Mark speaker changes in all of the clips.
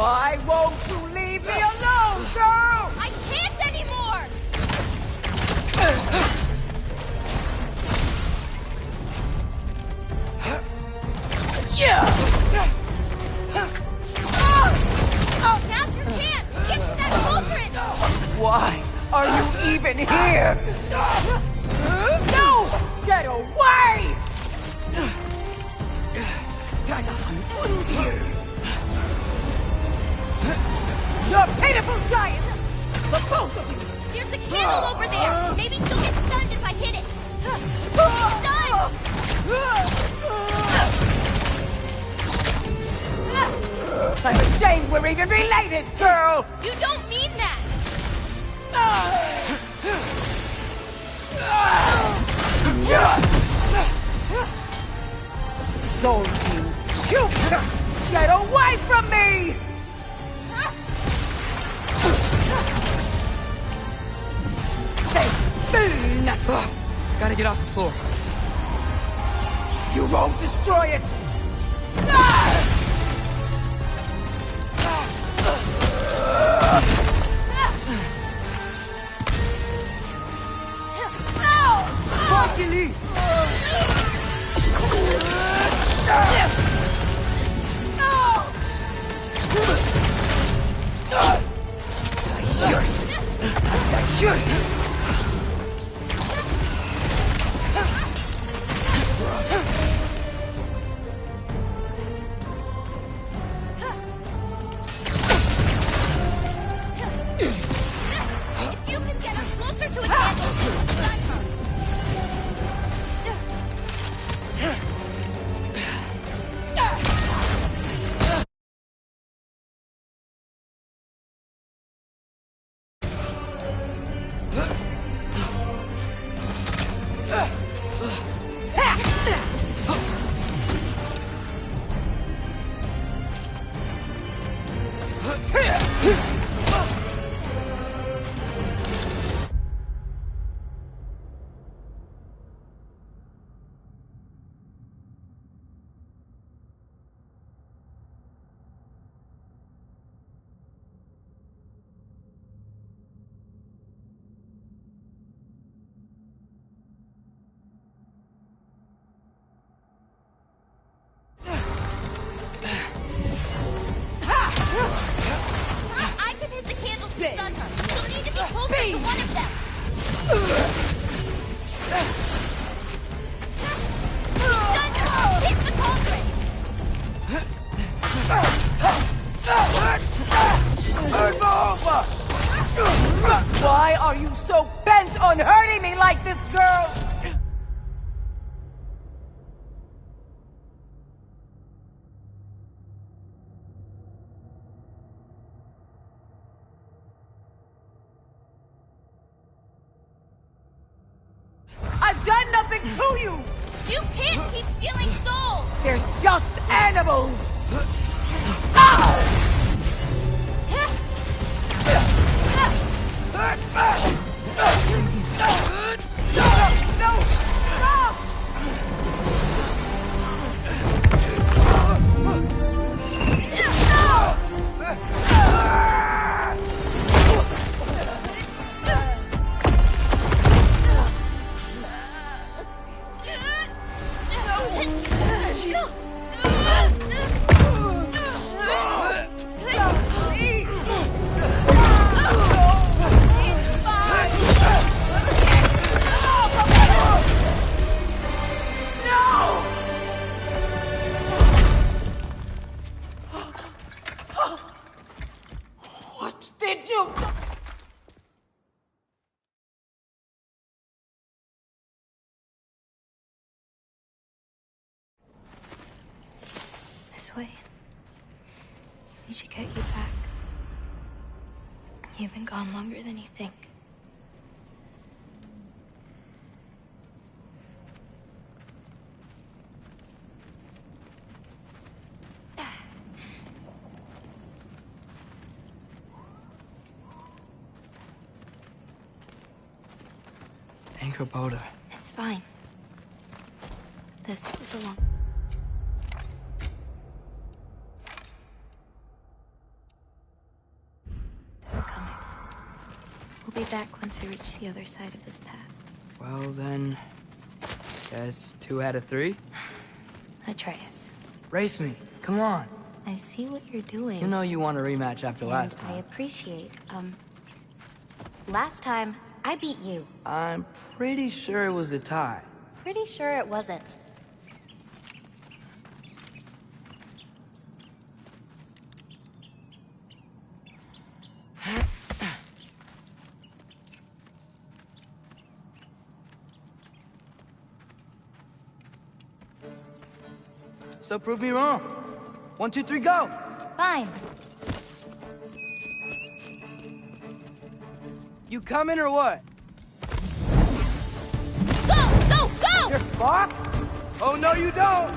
Speaker 1: Why won't you leave me alone, girl?
Speaker 2: I can't anymore!
Speaker 1: Yeah!
Speaker 2: Oh, now's your chance! Get to that cauldron!
Speaker 1: Why are you even here? No! Get away! You're pitiful giants! The both of you!
Speaker 2: There's a candle over there! Maybe she'll get stunned if I hit it! She's
Speaker 1: I'm ashamed we're even related, girl!
Speaker 2: You don't mean that!
Speaker 1: So you get away from me! Stay spoon!
Speaker 3: Gotta get off the floor.
Speaker 1: You won't destroy it! Luckily!
Speaker 2: If you can get us closer to a candle, stun her! I can hit the candles to stun her. She'll need to be closer to one of them. Stun her! Hit the cauldron!
Speaker 1: Why are you so bent on hurting me like this, girl? I've done nothing to you!
Speaker 2: You can't keep stealing souls!
Speaker 1: They're just animals! Ah! No! Stop! What did you...
Speaker 4: This way. We should get you back. You've been gone longer than you think.
Speaker 3: Anchor Boda.
Speaker 4: It's fine. This was a long... We'll be back once we reach the other side of this path.
Speaker 3: Well, then... guess 2 out of 3?
Speaker 4: Atreus,
Speaker 3: Race me. Come on.
Speaker 4: I see what you're doing.
Speaker 3: You know you want a rematch after last
Speaker 4: I
Speaker 3: time.
Speaker 4: appreciate, last time, I beat you.
Speaker 3: I'm pretty sure it was a tie.
Speaker 2: Pretty sure it wasn't.
Speaker 3: So prove me wrong. 1, 2, 3, go!
Speaker 2: Fine.
Speaker 3: You coming or what?
Speaker 2: Go! Go! Go!
Speaker 3: You're fucked? Oh, no, you don't!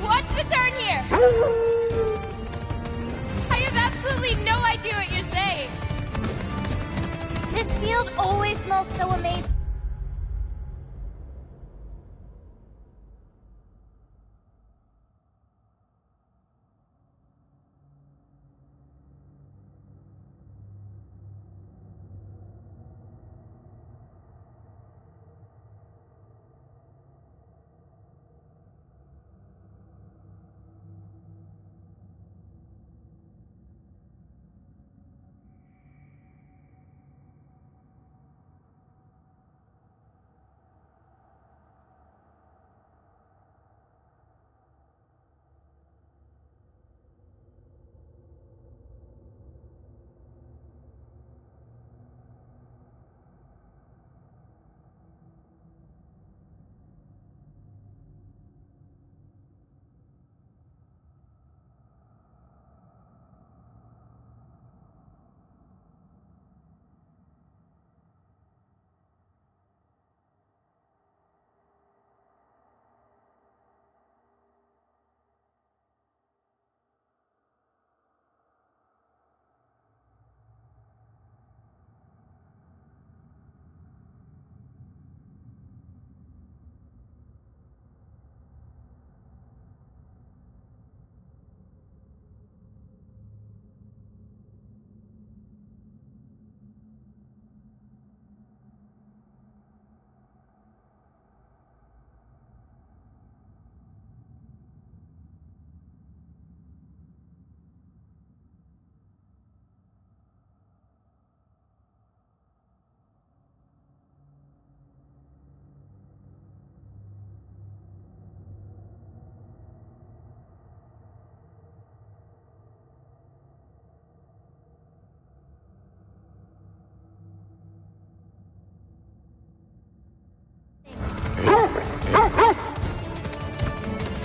Speaker 2: Watch the turn here! I have absolutely no idea what you're saying. This field always smells so amazing.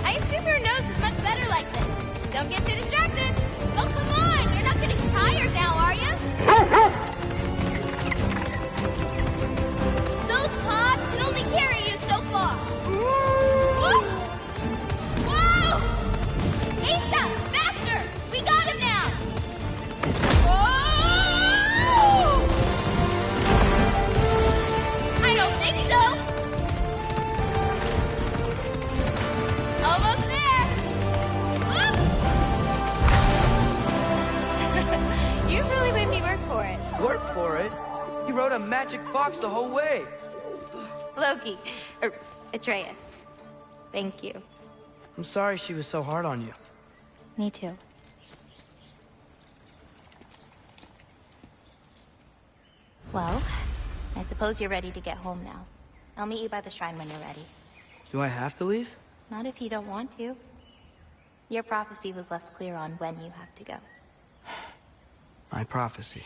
Speaker 2: I assume your nose is much better like this. Don't get too distracted. Oh, come on! You're not getting tired now, are you? Those paws can only carry you so far. Whoop! Whoa! Asa! Faster! We got him now! Whoa! I don't think so. Almost there! Whoops! You really made me work for it.
Speaker 3: Work for it? You rode a magic fox the whole way.
Speaker 2: Loki. Atreus. Thank you.
Speaker 3: I'm sorry she was so hard on you.
Speaker 2: Me too. Well, I suppose you're ready to get home now. I'll meet you by the shrine when you're ready.
Speaker 3: Do I have to leave?
Speaker 2: Not if you don't want to. Your prophecy was less clear on when you have to go.
Speaker 3: My prophecy.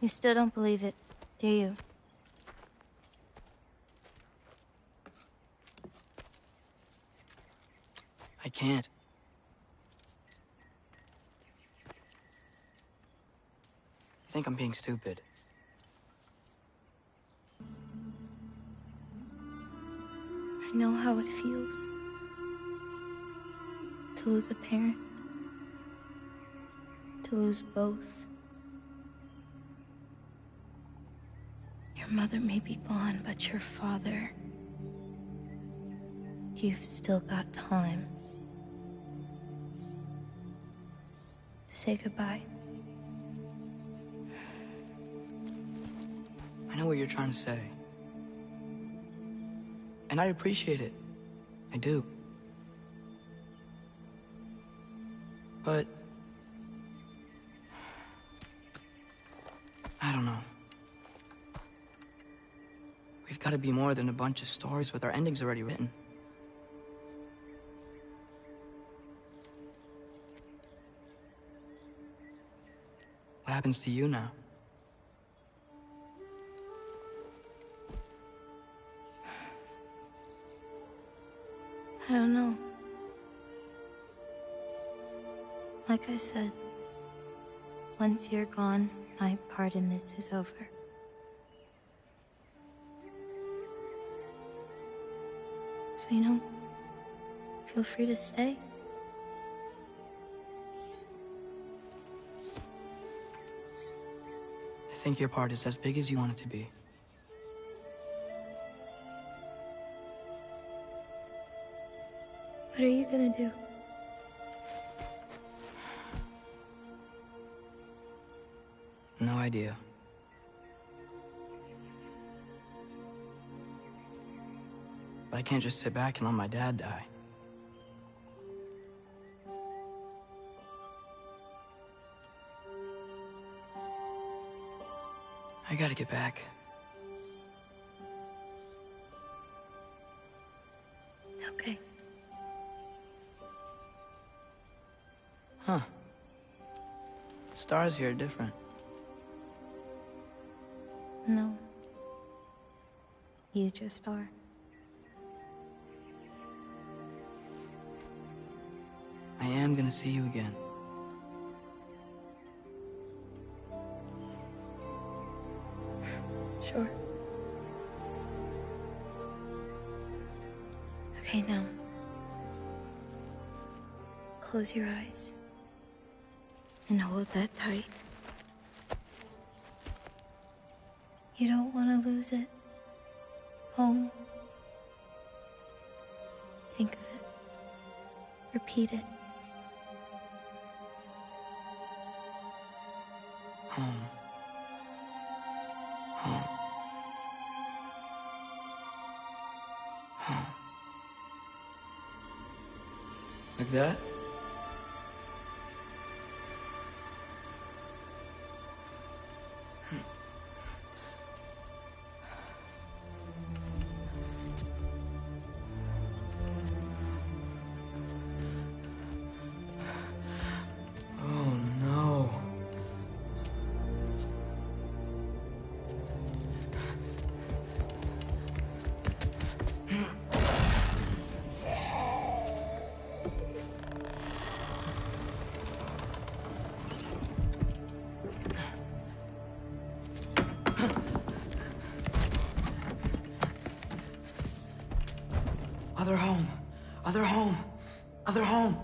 Speaker 4: You still don't believe it, do you?
Speaker 3: I can't. I think I'm being stupid.
Speaker 4: I know how it feels to lose a parent, to lose both. Your mother may be gone, but your father, you've still got time to say goodbye.
Speaker 3: I know what you're trying to say. And I appreciate it. I do. But... I don't know. We've got to be more than a bunch of stories with our endings already written. What happens to you now?
Speaker 4: I don't know. Like I said, once you're gone, my part in this is over. So, feel free to stay.
Speaker 3: I think your part is as big as you want it to be.
Speaker 4: What are you gonna do?
Speaker 3: No idea. But I can't just sit back and let my dad die. I gotta get back.
Speaker 4: Okay.
Speaker 3: Huh. Stars here are different.
Speaker 4: No. You just are.
Speaker 3: I am gonna see you again.
Speaker 4: Sure. Okay, now. Close your eyes. And hold that tight. You don't want to lose it. Home. Think of it. Repeat it.
Speaker 3: Home. Home. Home. Like that? Other home. Other home. Other home.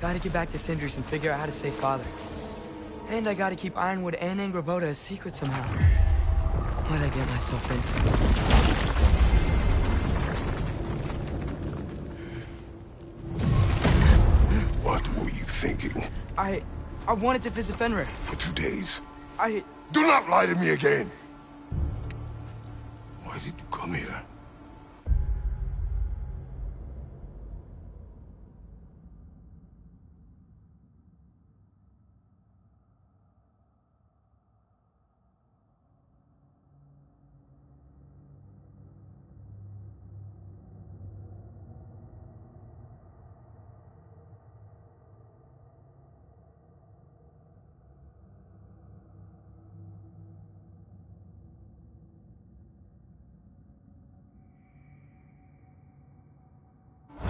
Speaker 3: Gotta get back to Sindri's and figure out how to save Father. And I gotta keep Ironwood and Angravoda a secret somehow. What'd I get myself into?
Speaker 5: What were you thinking?
Speaker 3: I wanted to visit Fenrir.
Speaker 5: For 2 days?
Speaker 3: I...
Speaker 5: Do not lie to me again! Why did you come here?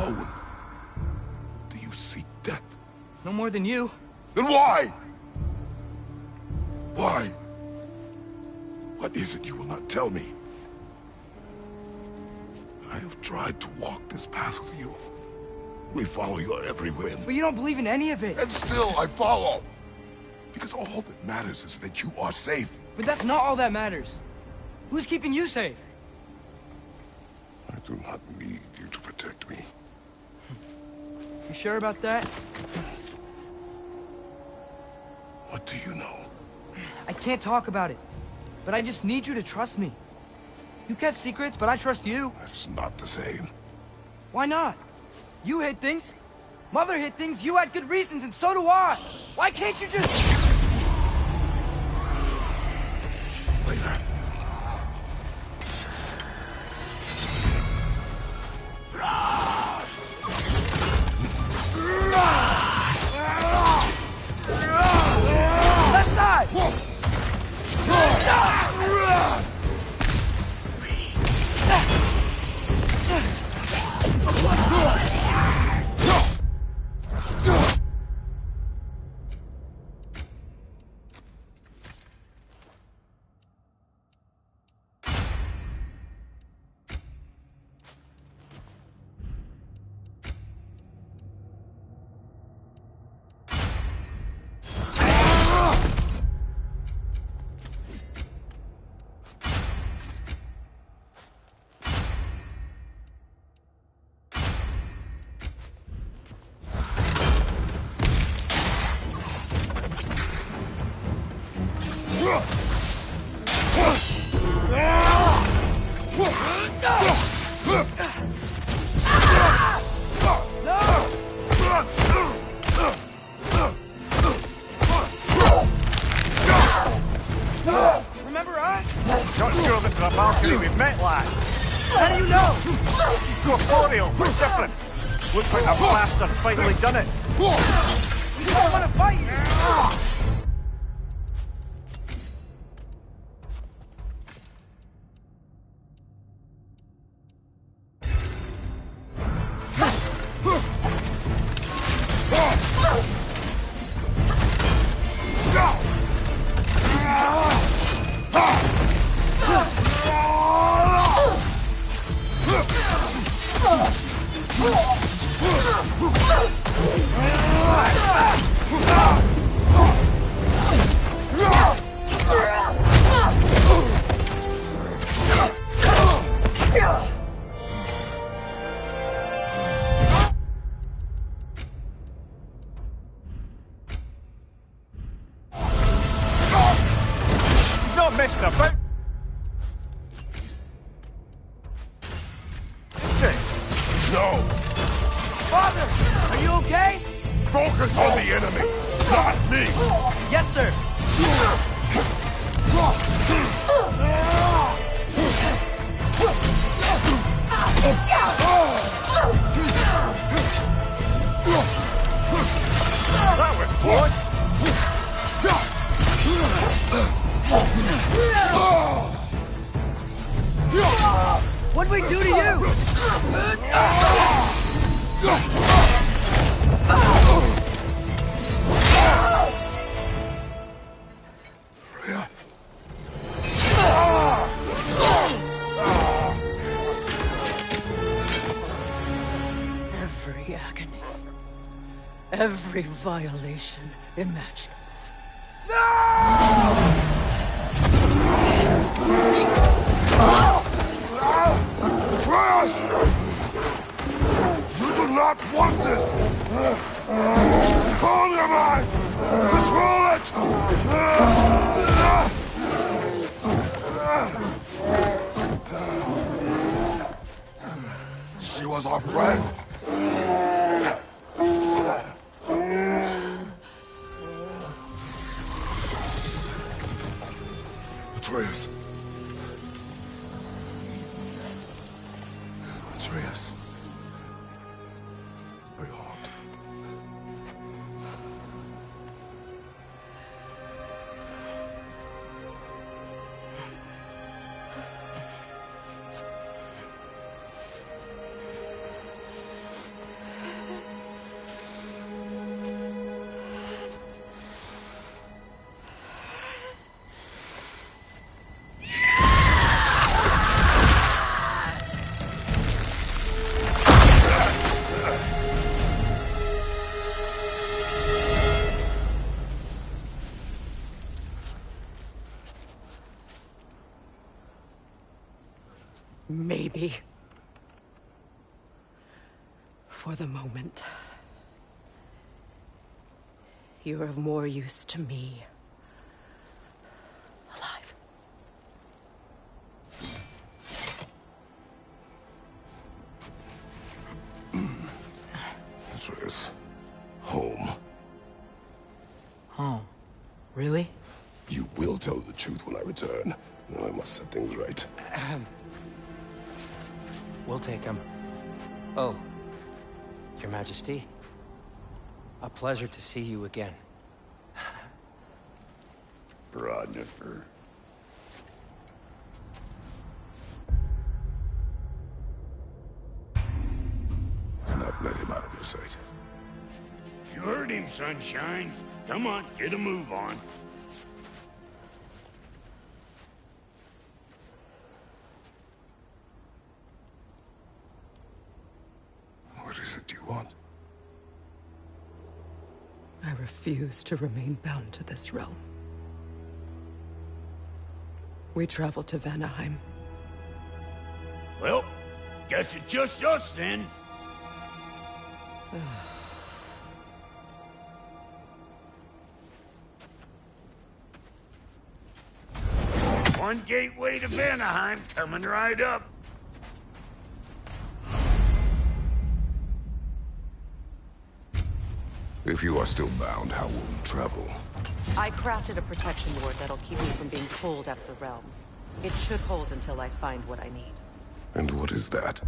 Speaker 5: Owen, do you seek death?
Speaker 3: No more than you.
Speaker 5: Then why? Why? What is it you will not tell me? I have tried to walk this path with you. We follow your every whim.
Speaker 3: But you don't believe in any of it.
Speaker 5: And still I follow. Because all that matters is that you are safe.
Speaker 3: But that's not all that matters. Who's keeping you safe?
Speaker 5: I do not need you to protect me.
Speaker 3: You sure about that?
Speaker 5: What do you know?
Speaker 3: I can't talk about it. But I just need you to trust me. You kept secrets, but I trust you.
Speaker 5: That's not the same.
Speaker 3: Why not? You hid things. Mother hid things. You had good reasons, and so do I. Why can't you just...
Speaker 5: Later.
Speaker 3: Left side! Remember us?
Speaker 6: Not sure this is a balcony we've met, lad.
Speaker 3: How do you know?
Speaker 6: She's corporeal, we're different. Looks like the bastard's finally done it.
Speaker 3: I don't want to fight you!
Speaker 6: He's not messing about.
Speaker 5: No!
Speaker 3: Father, are you okay?
Speaker 5: Focus on the enemy, not me!
Speaker 3: Yes, sir.
Speaker 6: That was close.
Speaker 3: What'd we do to you?
Speaker 5: Freya.
Speaker 1: Every agony. Every violation imaginable.
Speaker 3: No!
Speaker 5: Atreus! You do not want this! Control your mind! Control it! She was our friend. Atreus. Atreus. My heart.
Speaker 1: Maybe. For the moment. You're of more use to me. Alive.
Speaker 5: Atreus. Home.
Speaker 3: Home? Really?
Speaker 5: You will tell the truth when I return. Now I must set things right.
Speaker 7: We'll take him. Oh, Your Majesty. A pleasure to see you again.
Speaker 5: Ragnarök. Do not let him out of your sight.
Speaker 8: You heard him, Sunshine. Come on, get a move on.
Speaker 5: What is it you want?
Speaker 1: I refuse to remain bound to this realm. We travel to Vanaheim.
Speaker 8: Well, guess it's just us then. One gateway to Vanaheim coming right up.
Speaker 5: If you are still bound, how will you travel?
Speaker 9: I crafted a protection ward that'll keep me from being pulled out of the realm. It should hold until I find what I need.
Speaker 5: And what is that?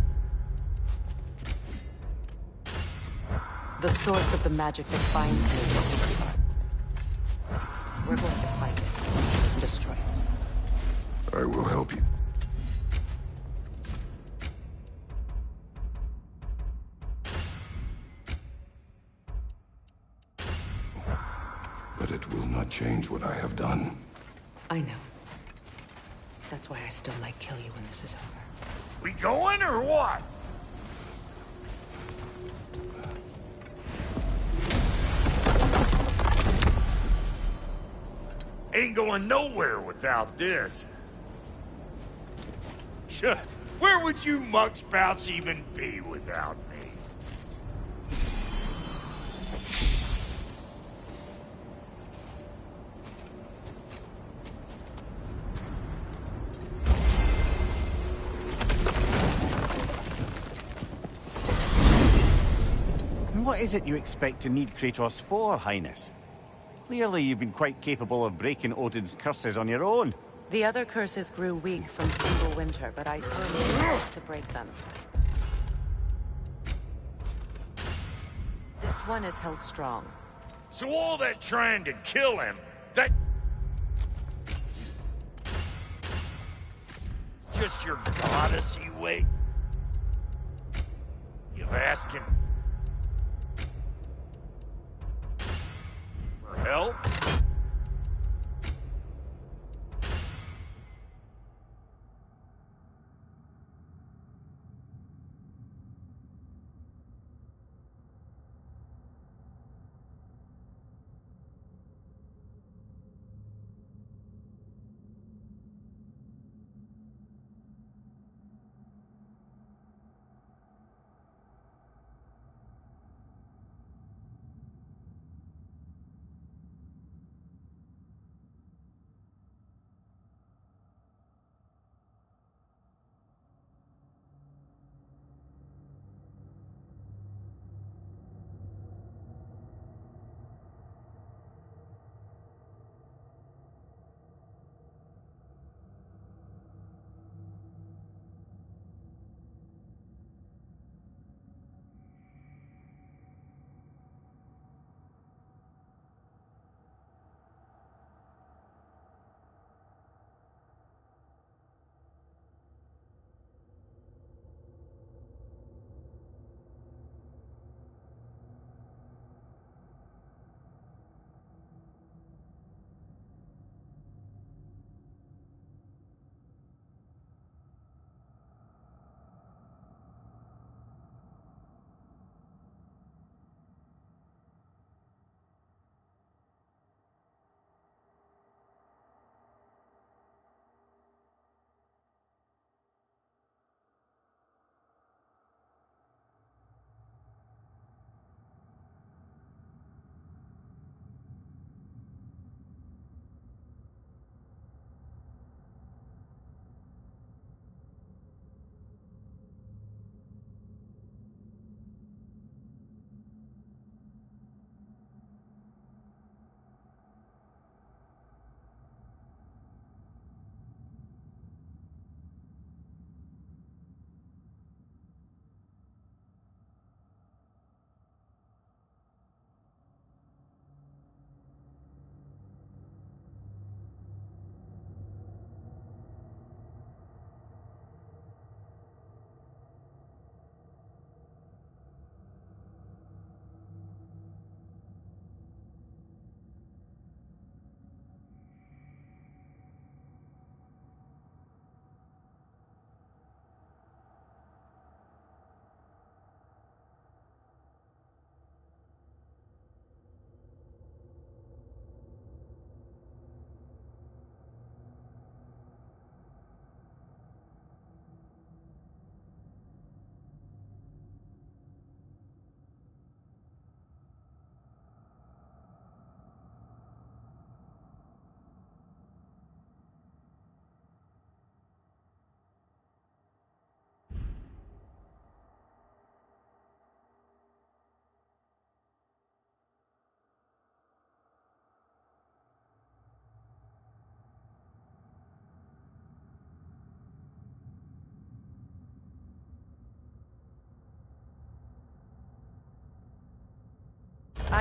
Speaker 9: The source of the magic that binds me to Lucifer. We're going to find it and destroy it.
Speaker 5: I will help you. But it will not change what I have done.
Speaker 9: I know. That's why I still might kill you when this is over.
Speaker 8: We going or what? Ain't going nowhere without this. Sure, where would you muckspouts even be without me?
Speaker 6: And what is it you expect to need Kratos for, Highness? Clearly you've been quite capable of breaking Odin's curses on your own.
Speaker 9: The other curses grew weak from single winter, but I still need to break them. This one is held strong.
Speaker 8: So all that trying to kill him, that... just your goddessy way of asking for help?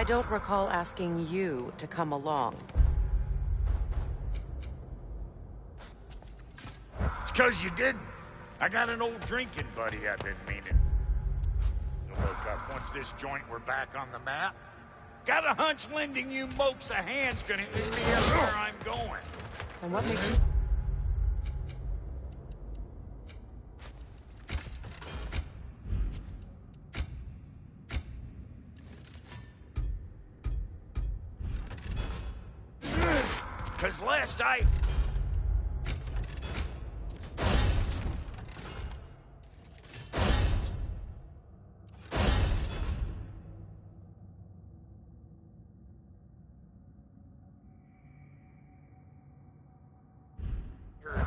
Speaker 9: I don't recall asking you to come along.
Speaker 8: It's 'cause you didn't. I got an old drinking buddy I've been meaning to look up once this joint were back on the map. Got a hunch lending you mopes a hand's gonna end me up where I'm going.
Speaker 9: And what makes you...
Speaker 8: Cause last I...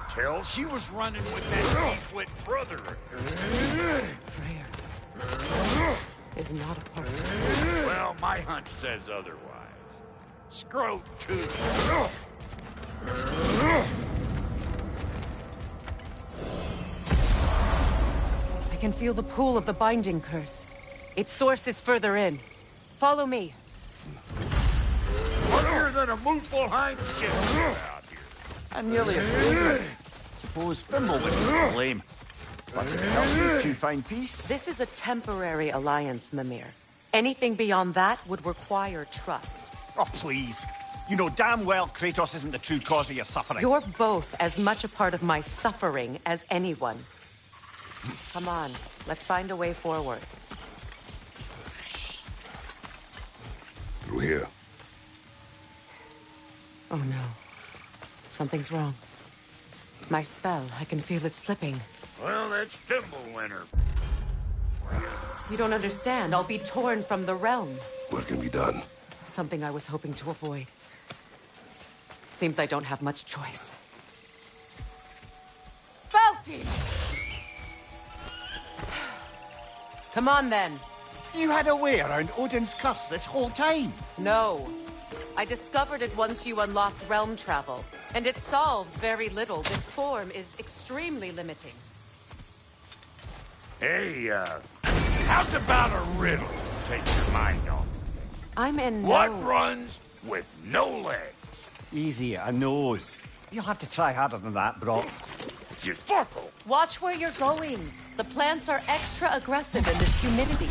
Speaker 8: Tell she was running with that eight-foot brother of hers.
Speaker 9: Freyr is not a part of it.
Speaker 8: Well, my hunch says otherwise. Scrote, too.
Speaker 9: I can feel the pull of the binding curse. Its source is further in. Follow me.
Speaker 8: Harder than a moonful hind shit out here.
Speaker 6: And nearly as fragrant. Suppose Fimble would be to blame. But if it helps you two find peace...
Speaker 9: This is a temporary alliance, Mimir. Anything beyond that would require trust.
Speaker 6: Oh, please. You know damn well Kratos isn't the true cause of your suffering.
Speaker 9: You're both as much a part of my suffering as anyone. Come on, let's find a way forward.
Speaker 5: Through here.
Speaker 9: Oh no. Something's wrong. My spell, I can feel it slipping.
Speaker 8: Well, that's Thimblewinter.
Speaker 9: You don't understand. I'll be torn from the realm.
Speaker 5: What can be done?
Speaker 9: Something I was hoping to avoid. Seems I don't have much choice.
Speaker 1: Falky!
Speaker 9: Come on, then.
Speaker 6: You had a way around Odin's curse this whole time.
Speaker 9: No. I discovered it once you unlocked realm travel, and it solves very little. This form is extremely limiting.
Speaker 8: Hey, how's about a riddle to take your mind off?
Speaker 9: I'm in
Speaker 8: What
Speaker 9: no...
Speaker 8: runs with no legs?
Speaker 6: Easy, a nose. You'll have to try harder than that, Brock.
Speaker 8: You fuckle.
Speaker 9: Watch where you're going. The plants are extra aggressive in this humidity.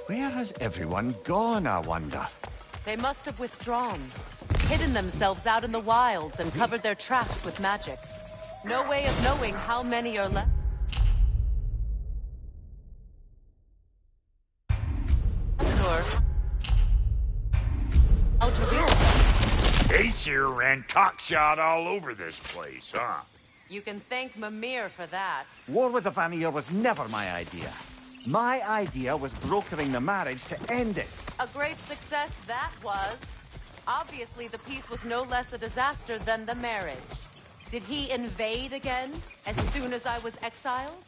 Speaker 6: Where has everyone gone, I wonder?
Speaker 9: They must have withdrawn, hidden themselves out in the wilds and covered their tracks with magic. No way of knowing how many are left.
Speaker 8: Aesir ran cockshot all over this place, huh?
Speaker 9: You can thank Mimir for that.
Speaker 6: War with the Vanir was never my idea. My idea was brokering the marriage to end it.
Speaker 9: A great success that was. Obviously, the peace was no less a disaster than the marriage. Did he invade again, as soon as I was exiled?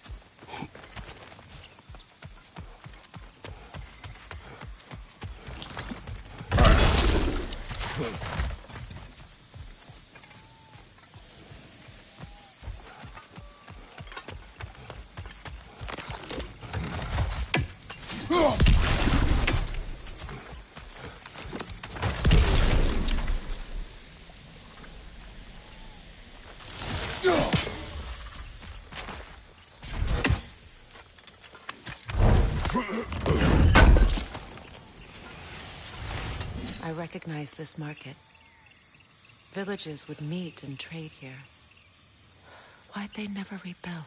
Speaker 9: I recognize this market. Villages would meet and trade here. Why'd they never rebuild?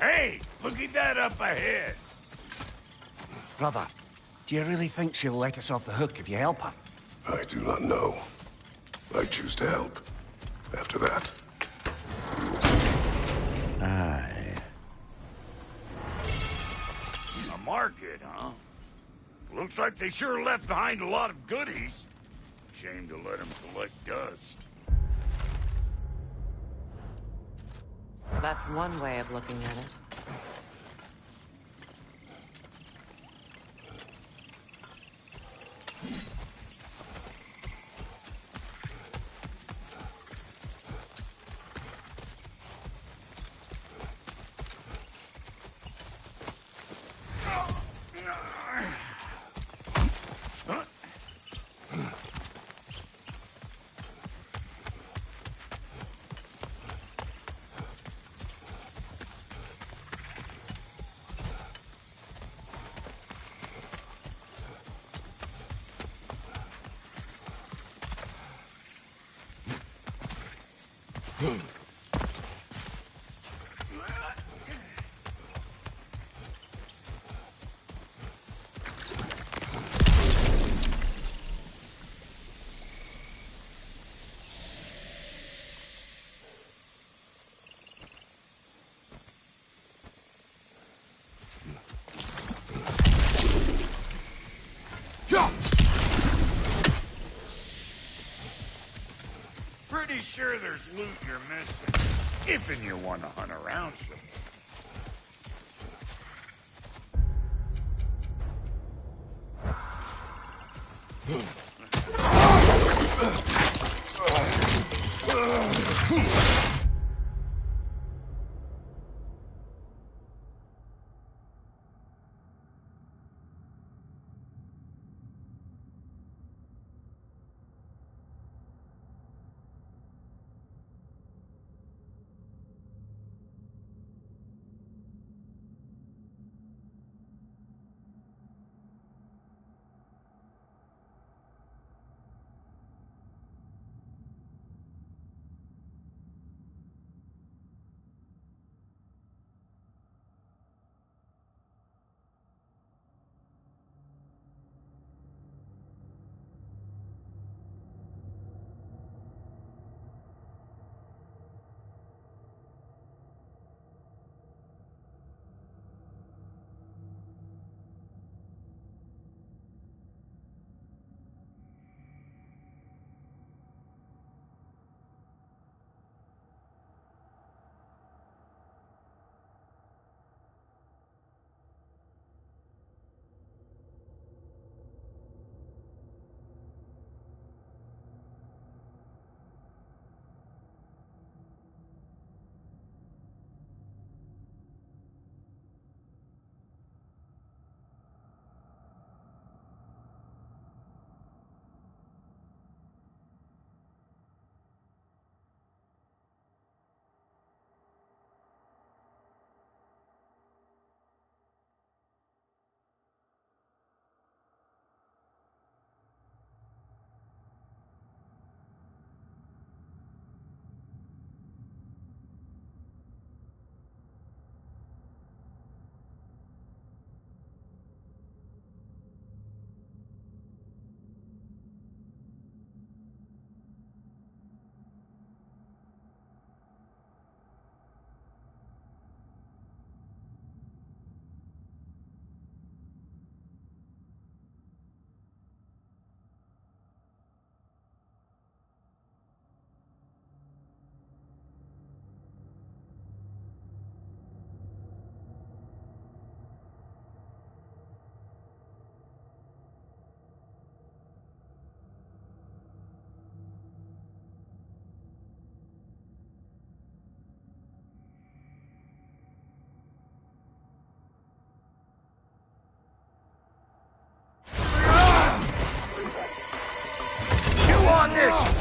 Speaker 8: Hey, look at that up ahead.
Speaker 6: Brother, do you really think she'll let us off the hook if you help her?
Speaker 5: I do not know. I choose to help. After that, we will see.
Speaker 6: Aye.
Speaker 8: A market, huh? Looks like they sure left behind a lot of goodies. Shame to let them collect dust.
Speaker 9: That's one way of looking at it.
Speaker 8: Pretty sure there's loot you're missing. If and you want to hunt around some.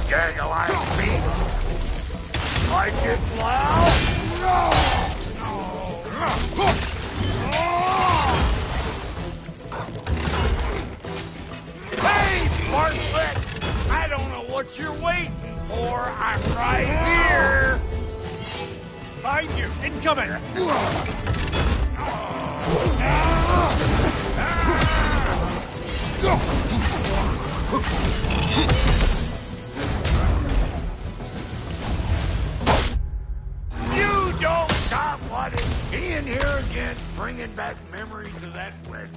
Speaker 8: Gaggle-eyed beast! Like it loud? Hey, Bartlett! I don't know what you're waiting for. I'm right here!
Speaker 6: Find you, and Incoming!
Speaker 8: You don't stop what is being here again, bringing back memories of that wedding.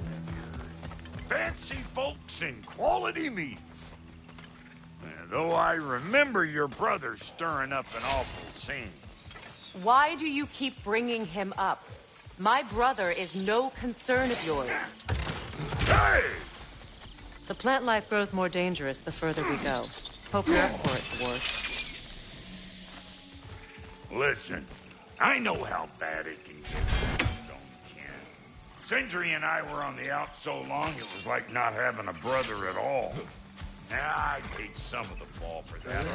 Speaker 8: Fancy folks and quality meats. Though I remember your brother stirring up an awful scene.
Speaker 9: Why do you keep bringing him up? My brother is no concern of yours.
Speaker 8: Hey!
Speaker 9: The plant life grows more dangerous the further we go. Hope you're up for it, dwarf.
Speaker 8: Listen, I know how bad it can get. Don't can. Sindri and I were on the out so long, it was like not having a brother at all. Now, I take some of the fall for that.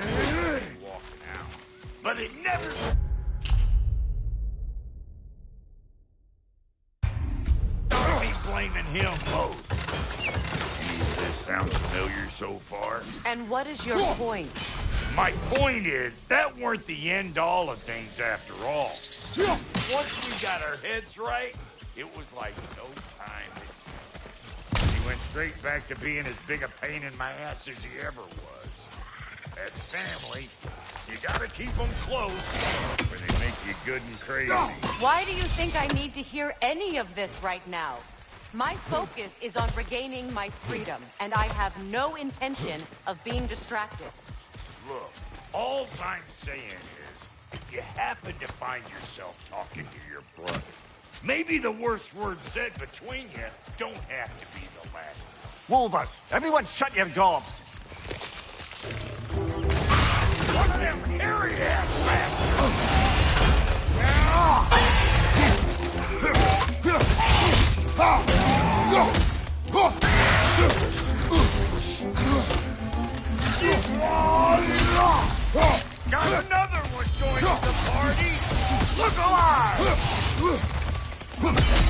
Speaker 8: Walking out. But it never... Don't be blaming him most. This sounds familiar so far?
Speaker 9: And what is your point?
Speaker 8: My point is, that weren't the end-all of things after all. Once we got our heads right, it was like no time. He went straight back to being as big a pain in my ass as he ever was. As family, you gotta keep them close, or they make you good and crazy.
Speaker 9: Why do you think I need to hear any of this right now? My focus is on regaining my freedom, and I have no intention of being distracted.
Speaker 8: Look, all I'm saying is, if you happen to find yourself talking to your brother, maybe the worst words said between you don't have to be the last one.
Speaker 6: Wolvers, everyone shut your gobs!
Speaker 8: One of them hairy-ass bastards! Got another one joining the party! Look alive!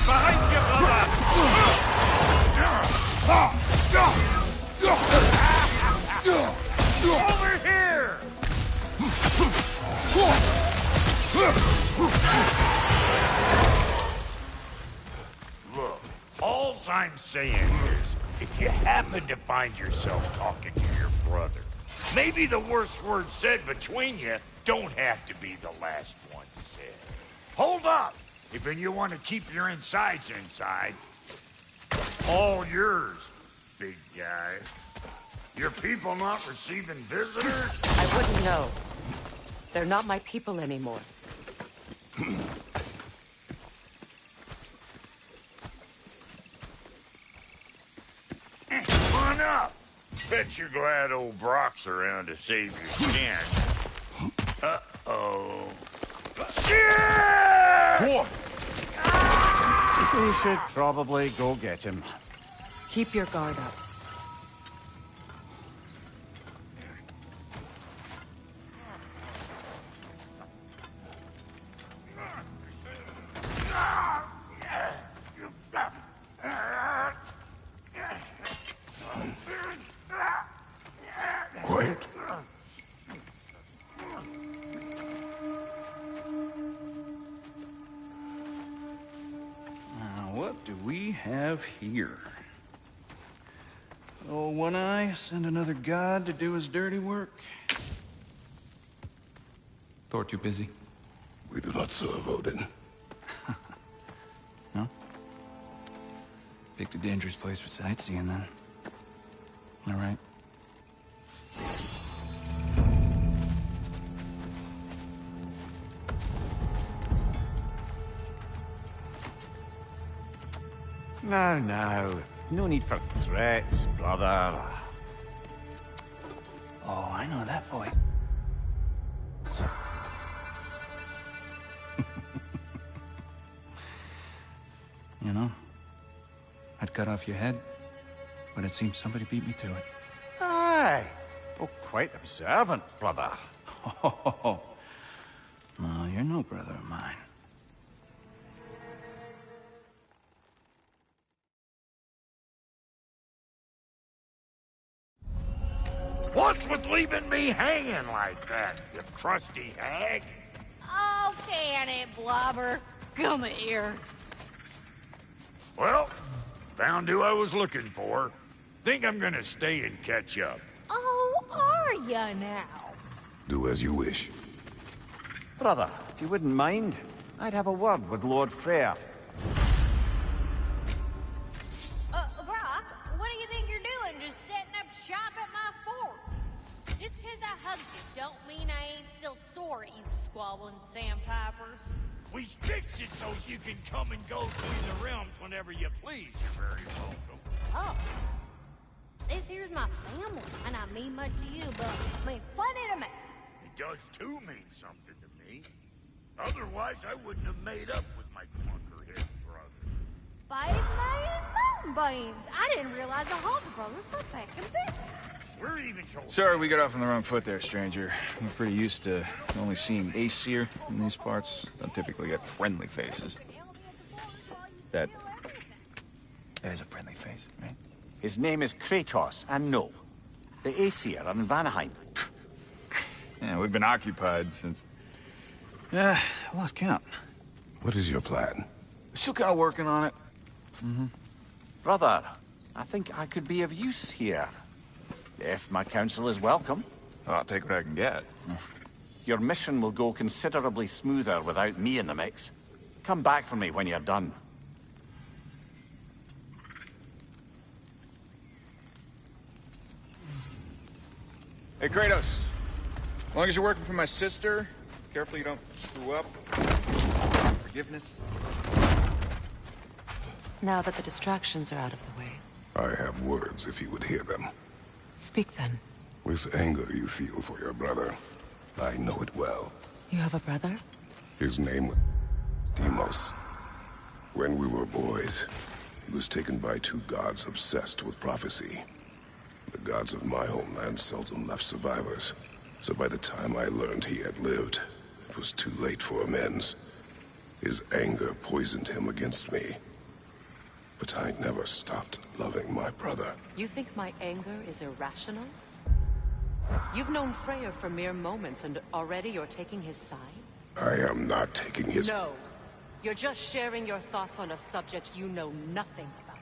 Speaker 8: Behind you, brother! Over here! Look, all I'm saying is, if you happen to find yourself talking to your brother, maybe the worst words said between you don't have to be the last one said. Hold up! If you want to keep your insides inside, all yours, big guy. Your people not receiving visitors?
Speaker 9: I wouldn't know. They're not my people anymore.
Speaker 8: Come on up. Bet you're glad old Brock's around to save your skin. Uh-oh. Shit!
Speaker 6: We should probably go get him.
Speaker 9: Keep your guard up.
Speaker 5: Quiet.
Speaker 10: Now, what do we have here? Oh, One Eye, send another god to do his dirty work?
Speaker 11: Thor too busy?
Speaker 5: We do not serve Odin.
Speaker 10: No? Picked a dangerous place for sightseeing, then. All right.
Speaker 6: Now, now. No need for threats, brother.
Speaker 10: Oh, I know that voice. You know, I'd cut off your head, but it seems somebody beat me to it.
Speaker 6: Aye. Oh, quite observant, brother.
Speaker 10: Oh, no, you're no brother of mine.
Speaker 8: What's with leaving me hanging like that, you crusty hag?
Speaker 2: Oh, can it, Blobber? Come here.
Speaker 8: Well, found who I was looking for. Think I'm gonna stay and catch up.
Speaker 2: Oh, are ya now?
Speaker 5: Do as you wish.
Speaker 6: Brother, if you wouldn't mind, I'd have a word with Lord Freyr.
Speaker 2: Brock, what do you think you're doing? Just setting up shop at my fort? Just 'cause I hugged you don't mean I ain't still sore at you squabbling sandpipers.
Speaker 8: We fixed it so you can come and go between the realms whenever you please. You're very welcome.
Speaker 2: Oh. This here's my family, and I mean much to you, but I mean plenty to me.
Speaker 8: It does too mean something to me. Otherwise, I wouldn't have made up with my clunkerhead brother.
Speaker 2: 5 million moonbeams! I didn't realize the Hawk brothers were back in business.
Speaker 8: We're even told.
Speaker 10: Sorry we got off on the wrong foot there, stranger. We're pretty used to only seeing Aesir in these parts. Don't typically get friendly faces. That is a friendly face, right?
Speaker 6: His name is Kratos, and no. The Aesir are in Vanaheim.
Speaker 10: Yeah, we've been occupied since... I lost count.
Speaker 5: What is your plan?
Speaker 10: Still kind of working on it.
Speaker 6: Brother, I think I could be of use here. If my counsel is welcome.
Speaker 10: I'll take what I can get.
Speaker 6: Your mission will go considerably smoother without me in the mix. Come back for me when you're done.
Speaker 10: Hey, Kratos. As long as you're working for my sister, careful you don't screw up. Forgiveness.
Speaker 9: Now that the distractions are out of the way,
Speaker 5: I have words if you would hear them.
Speaker 9: speak then.
Speaker 5: This anger you feel for your brother, I know it well.
Speaker 9: You have a brother?
Speaker 5: His name was Deimos. When we were boys, he was taken by 2 gods obsessed with prophecy. The gods of my homeland seldom left survivors, so by the time I learned he had lived, it was too late for amends. His anger poisoned him against me. But I never stopped loving my brother.
Speaker 9: You think my anger is irrational? You've known Freyr for mere moments, and already you're taking his side?
Speaker 5: I am not taking his...
Speaker 9: No. You're just sharing your thoughts on a subject you know nothing about.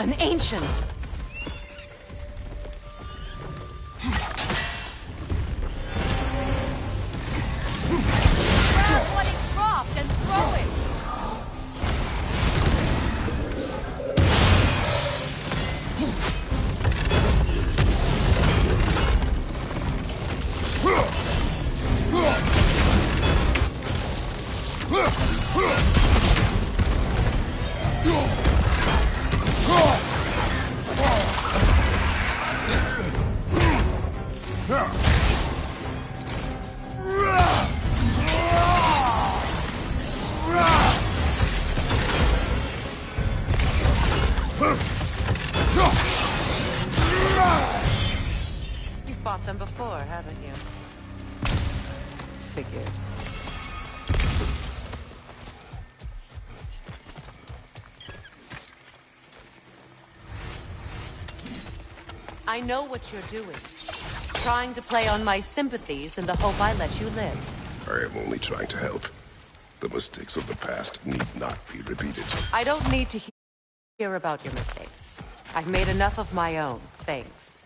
Speaker 9: An ancient!
Speaker 2: Grab what it dropped and throw it!
Speaker 9: You fought them before, haven't you? Figures. I know what you're doing. Trying to play on my sympathies in the hope I let you live.
Speaker 5: I am only trying to help. The mistakes of the past need not be repeated.
Speaker 9: I don't need to hear about your mistakes. I've made enough of my own, thanks.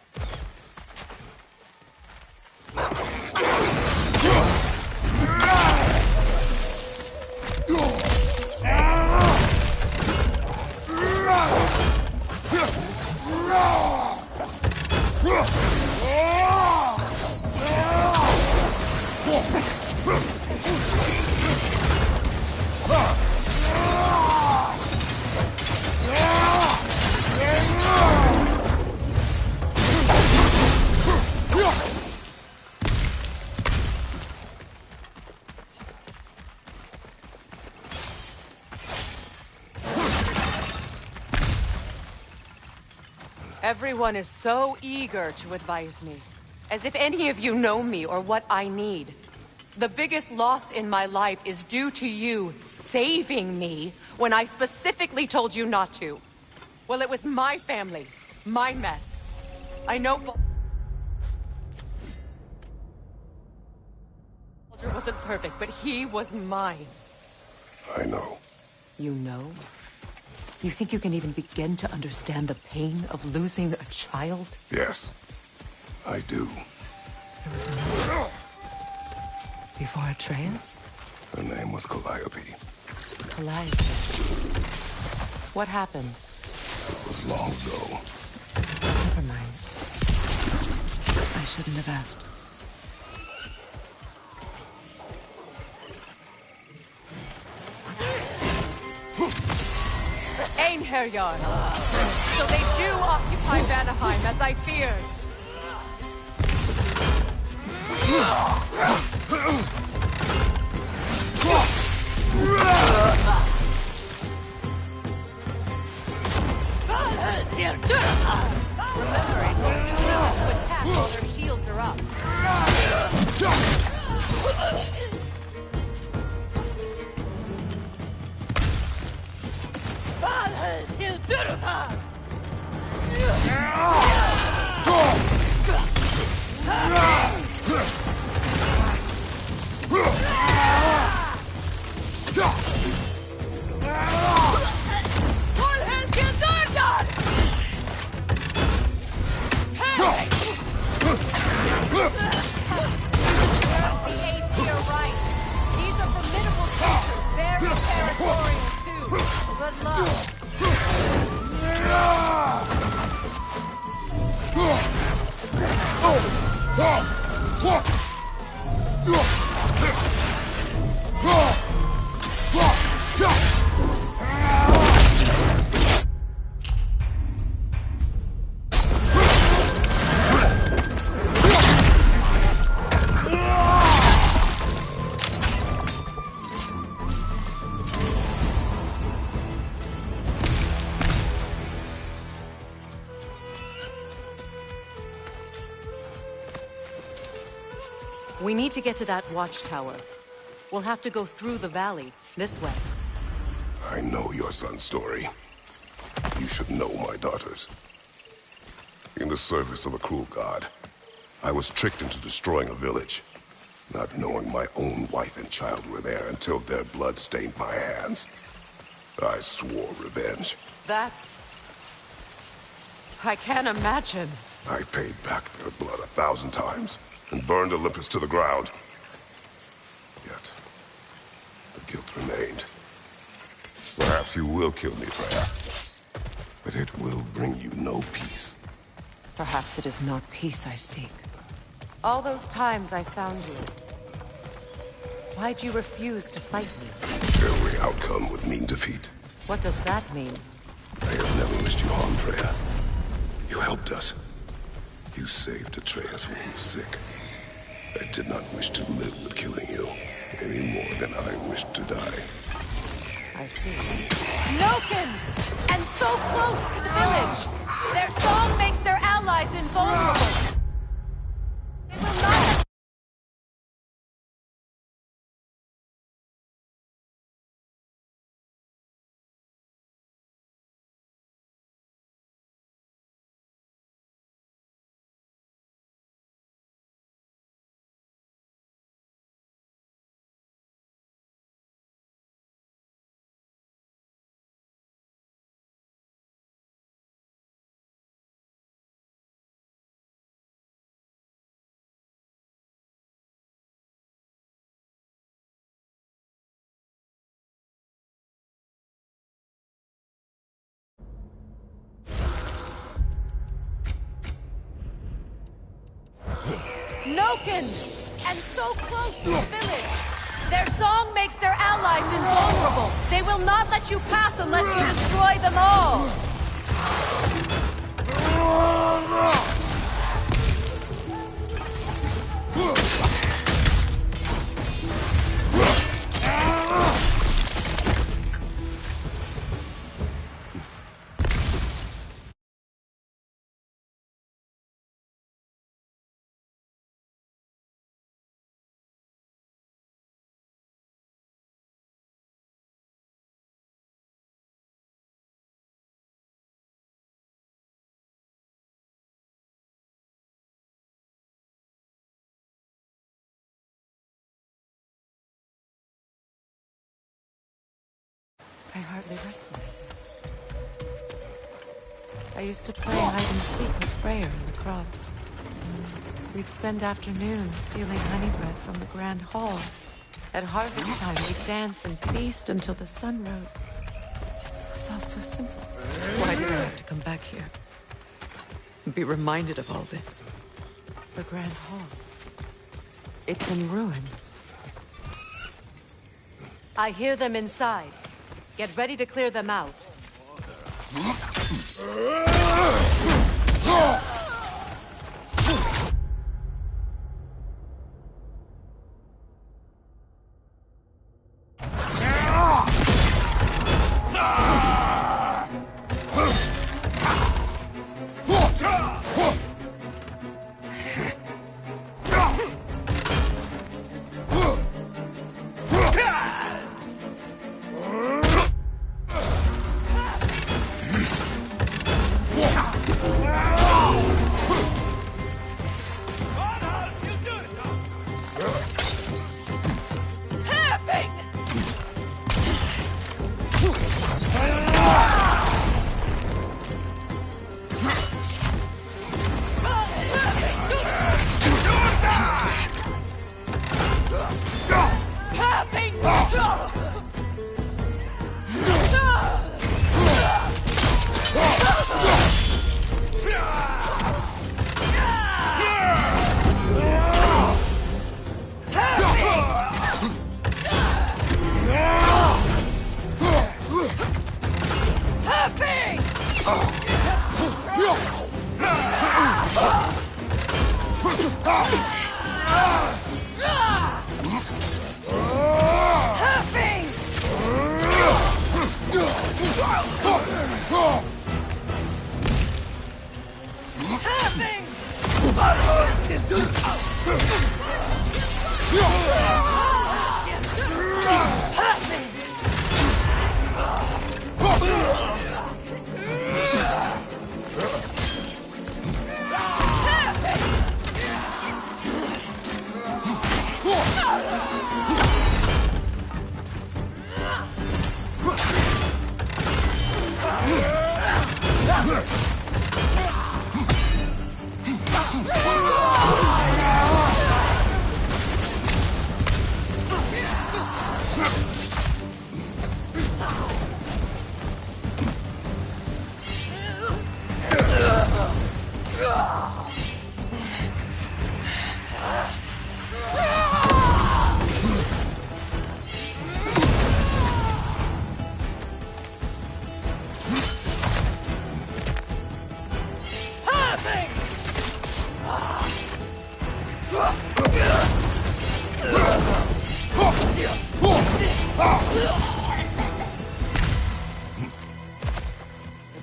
Speaker 9: Everyone is so eager to advise me, as if any of you know me or what I need. The biggest loss in my life is due to you saving me when I specifically told you not to. Well, it was my family, my mess. I know Baldur wasn't perfect, but he was mine.
Speaker 5: I know.
Speaker 9: You know? You think you can even begin to understand the pain of losing a child?
Speaker 5: Yes, I do.
Speaker 9: There was another. Before Atreus?
Speaker 5: Her name was Calliope.
Speaker 9: Calliope. What happened?
Speaker 5: It was long ago.
Speaker 9: Never mind. I shouldn't have asked. Einherjar. So they do occupy Vanaheim, as I feared. Remember, it won't do nothing to attack while their shields are up. We need to get to that watchtower. We'll have to go through the valley, this way.
Speaker 5: I know your son's story. You should know my daughter's. In the service of a cruel god, I was tricked into destroying a village, not knowing my own wife and child were there until their blood stained my hands. I swore revenge.
Speaker 9: That's I can't imagine.
Speaker 5: I paid back their blood 1,000 times and burned Olympus to the ground. Yet, the guilt remained. Perhaps you will kill me, Freya. But it will bring you no peace.
Speaker 9: Perhaps it is not peace I seek. All those times I found you, why'd you refuse to fight me?
Speaker 5: Every outcome would mean defeat.
Speaker 9: What does that mean?
Speaker 5: I have never wished you harm, Freya. You helped us. You saved Atreus when he was sick. I did not wish to live with killing you, any more than I wished to die.
Speaker 9: I see. Loken! And so close to the village! Their song makes their allies invulnerable! They will not... Loken! And so close to the village! Their song makes their allies invulnerable! They will not let you pass unless you destroy them all! I hardly recognize it. I used to play hide and seek with Freya in the crops. We'd spend afternoons stealing honey bread from the Grand Hall. At harvest time, we'd dance and feast until the sun rose. It was all so simple. Why did I have to come back here? And be reminded of all this? The Grand Hall. It's in ruins. I hear them inside. Get ready to clear them out. It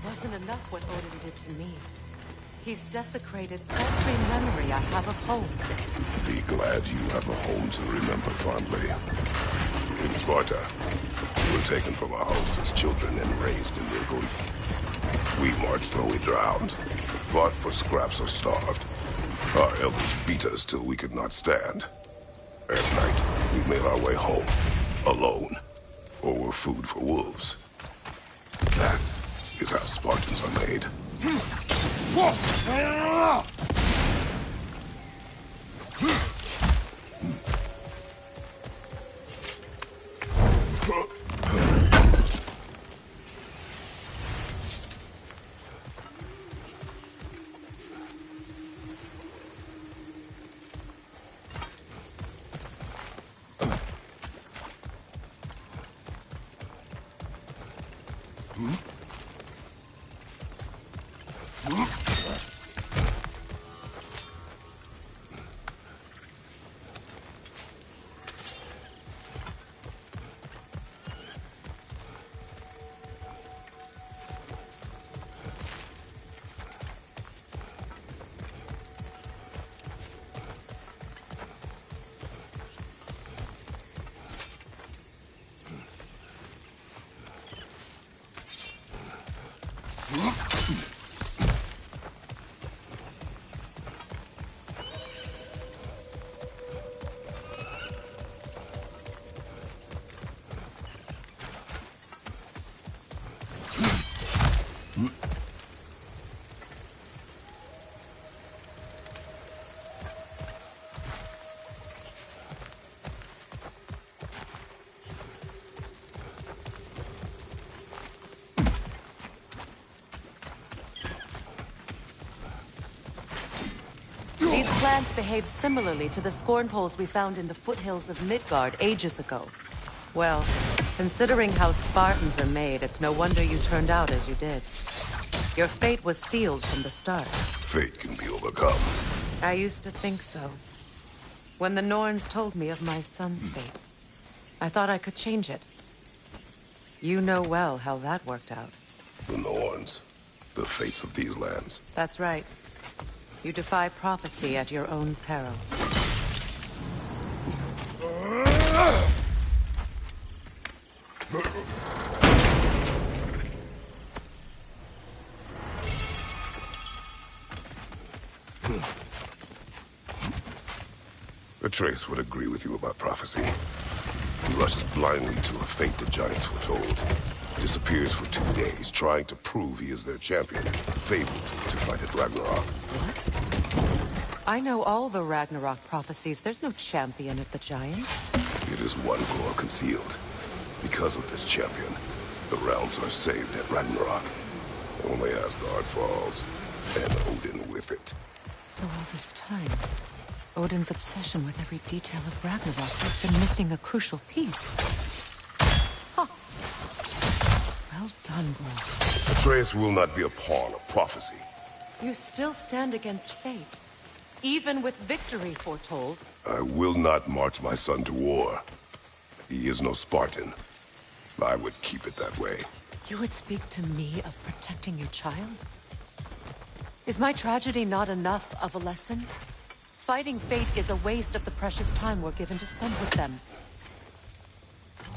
Speaker 9: wasn't enough what Odin did to me. He's desecrated every memory I have of home.
Speaker 5: Be glad you have a home to remember fondly. In Sparta, we were taken from our homes as children and raised in Nirgul. We marched though we drowned, fought for scraps or starved. Our elders beat us till we could not stand. At night, we made our way home, alone, or were food for wolves. That is how Spartans are made.
Speaker 9: These plants behave similarly to the scorn poles we found in the foothills of Midgard ages ago. Well, considering how Spartans are made, it's no wonder you turned out as you did. Your fate was sealed from the start.
Speaker 5: Fate can be overcome.
Speaker 9: I used to think so. When the Norns told me of my son's fate, I thought I could change it. You know well how that worked out.
Speaker 5: The Norns. The fates of these lands.
Speaker 9: That's right. You defy prophecy at your own peril.
Speaker 5: Atreus would agree with you about prophecy. He rushes blindly to a fate the giants foretold. Disappears for 2 days, trying to prove he is their champion, fabled to fight at Ragnarok.
Speaker 9: What? I know all the Ragnarok prophecies. There's no champion of the giants.
Speaker 5: It is one core concealed. Because of this champion, the realms are saved at Ragnarok. Only Asgard falls, and Odin with it.
Speaker 9: So all this time, Odin's obsession with every detail of Ragnarok has been missing a crucial piece. Huh. Well done, bro.
Speaker 5: Atreus will not be a pawn of prophecy.
Speaker 9: You still stand against fate, even with victory foretold.
Speaker 5: I will not march my son to war. He is no Spartan. I would keep it that way.
Speaker 9: You would speak to me of protecting your child? Is my tragedy not enough of a lesson? Fighting fate is a waste of the precious time we're given to spend with them.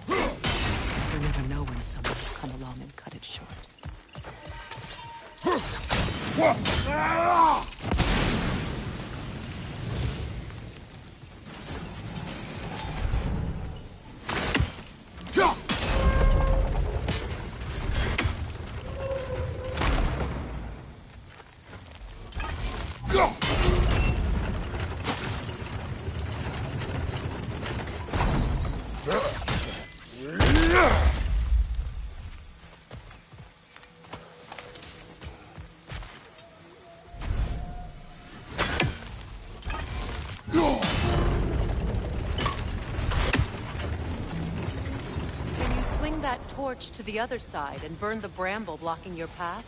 Speaker 9: You never know when someone will come along and cut it short. Torch to the other side and burn the bramble blocking your path?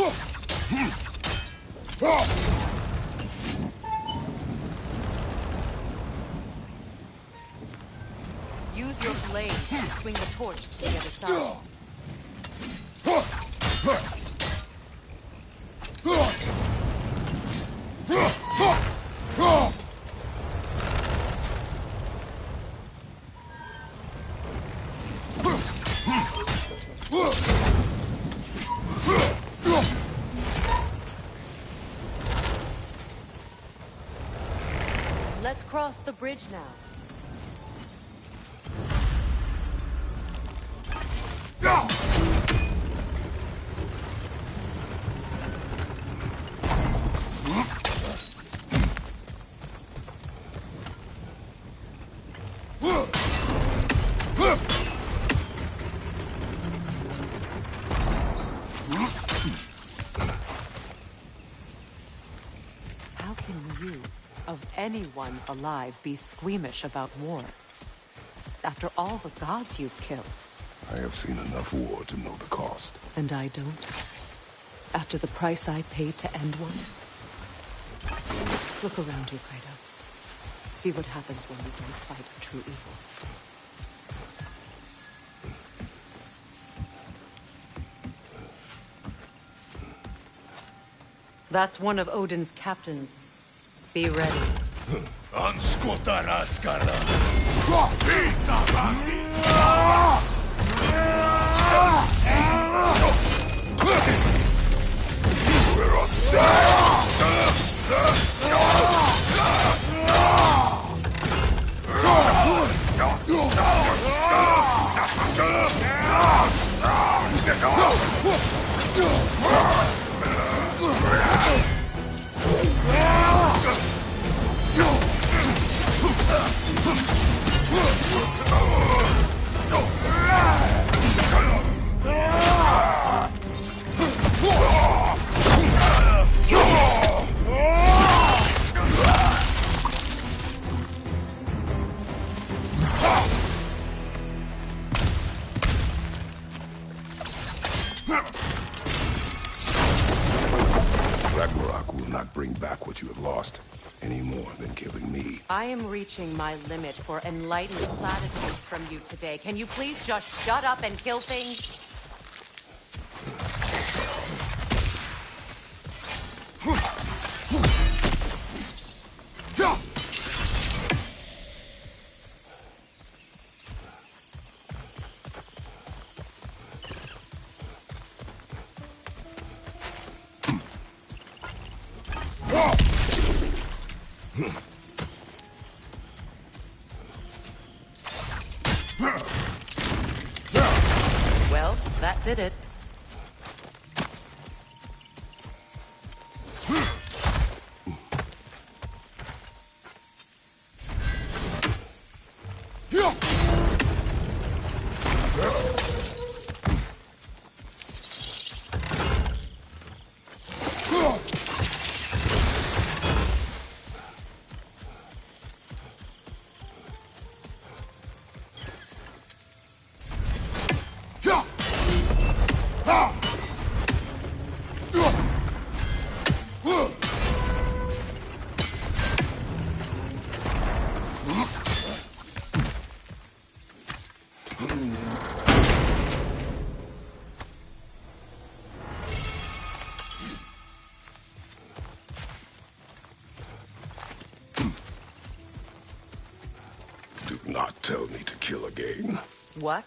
Speaker 9: Use your blade to swing the torch to the other side. Let's cross the bridge now. How can you, of anyone alive, be squeamish about war? After all the gods you've killed.
Speaker 5: I have seen enough war to know the cost.
Speaker 9: And I don't? After the price I paid to end one? Look around you, Kratos. See what happens when we don't fight a true evil. That's one of Odin's captains. Be ready.
Speaker 5: Ragnarök will not bring back what you have lost, any more than killing me.
Speaker 9: I am reaching my limit for enlightened platitudes from you today. Can you please just shut up and kill things? Well, that did it.
Speaker 5: Do not tell me to kill again.
Speaker 9: What?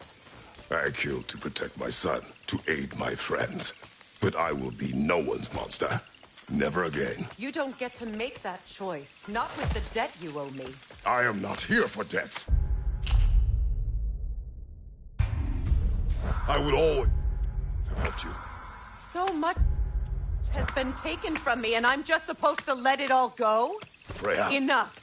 Speaker 5: I killed to protect my son, to aid my friends. But I will be no one's monster. Never again.
Speaker 9: You don't get to make that choice. Not with the debt you owe me.
Speaker 5: I am not here for debts. I would always have helped you.
Speaker 9: So much has been taken from me, and I'm just supposed to let it all go?
Speaker 5: Freya.
Speaker 9: Enough.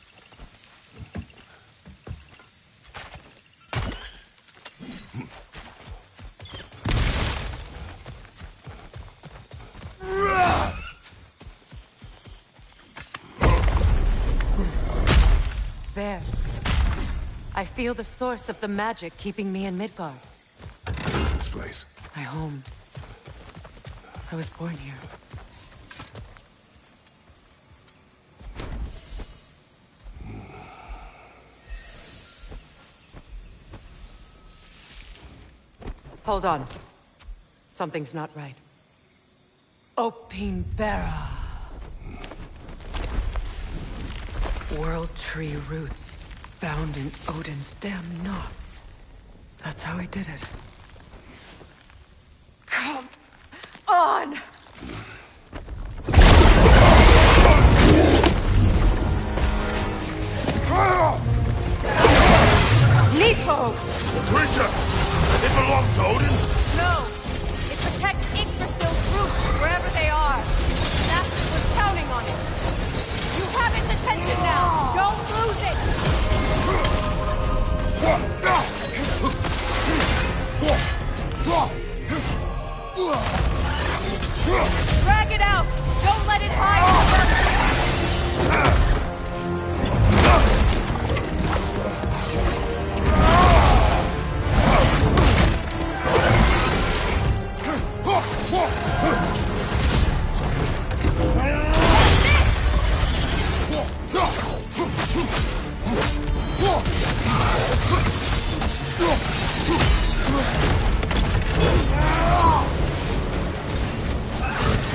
Speaker 9: There. I feel the source of the magic keeping me in Midgard.
Speaker 5: What is this place?
Speaker 9: My home. I was born here. Hold on. Something's not right. Opinbera. World Tree roots, found in Odin's damn knots. That's how he did it. Come on! Nepo!
Speaker 5: Creature! It belongs to Odin?
Speaker 1: No! It protects Yggdrasil's roots, wherever they are. Master was counting on it. You have its attention now! Don't lose it! Drag it out! Don't let it hide!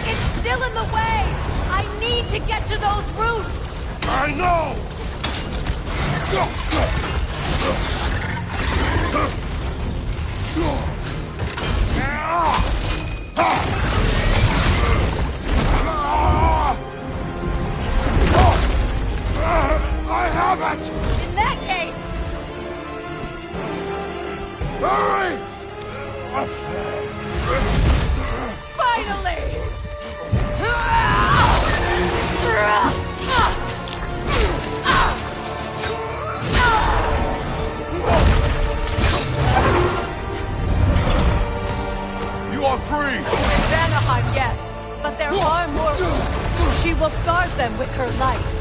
Speaker 1: It's still in the way! I need to get to those roots!
Speaker 5: I know! I have it!
Speaker 1: In that case,
Speaker 5: Hurry!
Speaker 1: finally!
Speaker 5: You are free!
Speaker 1: Vanaheim, yes, but there are more roots. She will guard them with her life.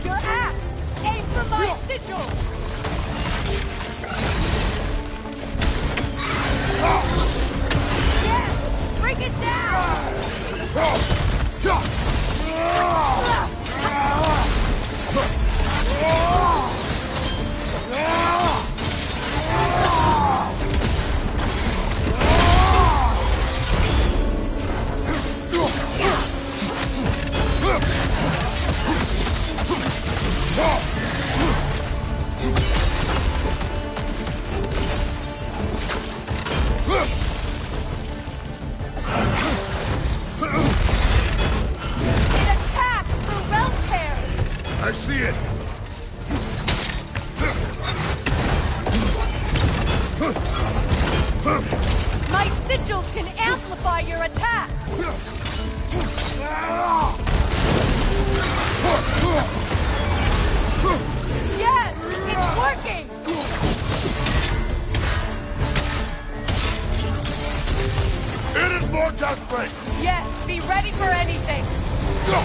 Speaker 1: Your axe! Aim for my sigil! Yes! Bring it down! It attacks through realm tears!
Speaker 5: I see it!
Speaker 1: My sigils can amplify your attacks! Yes! It's working!
Speaker 5: It is more desperate!
Speaker 1: Yes, be ready for anything!
Speaker 5: Yeah!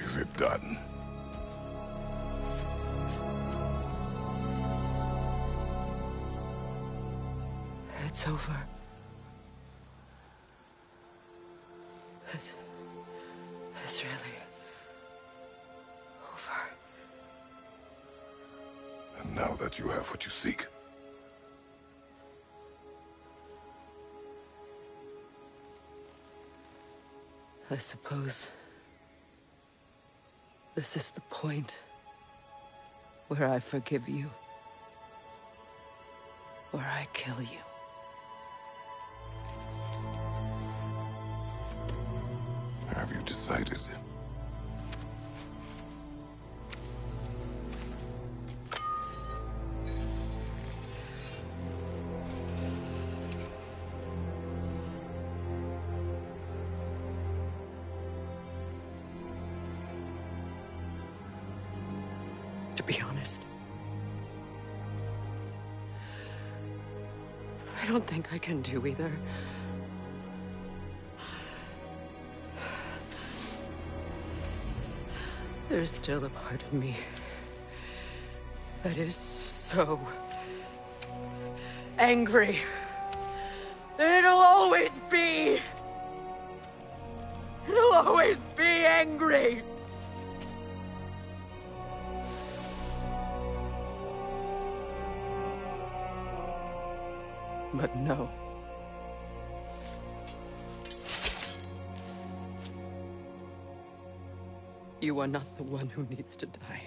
Speaker 5: Is it done?
Speaker 9: It's over. It's really over.
Speaker 5: And now that you have what you seek,
Speaker 9: I suppose this is the point where I forgive you, or I kill you.
Speaker 5: have you decided?
Speaker 9: To be honest, I don't think I can do either. There's still a part of me that is so angry. And it'll always be. It'll always be angry. But no. You are not the one who needs to die.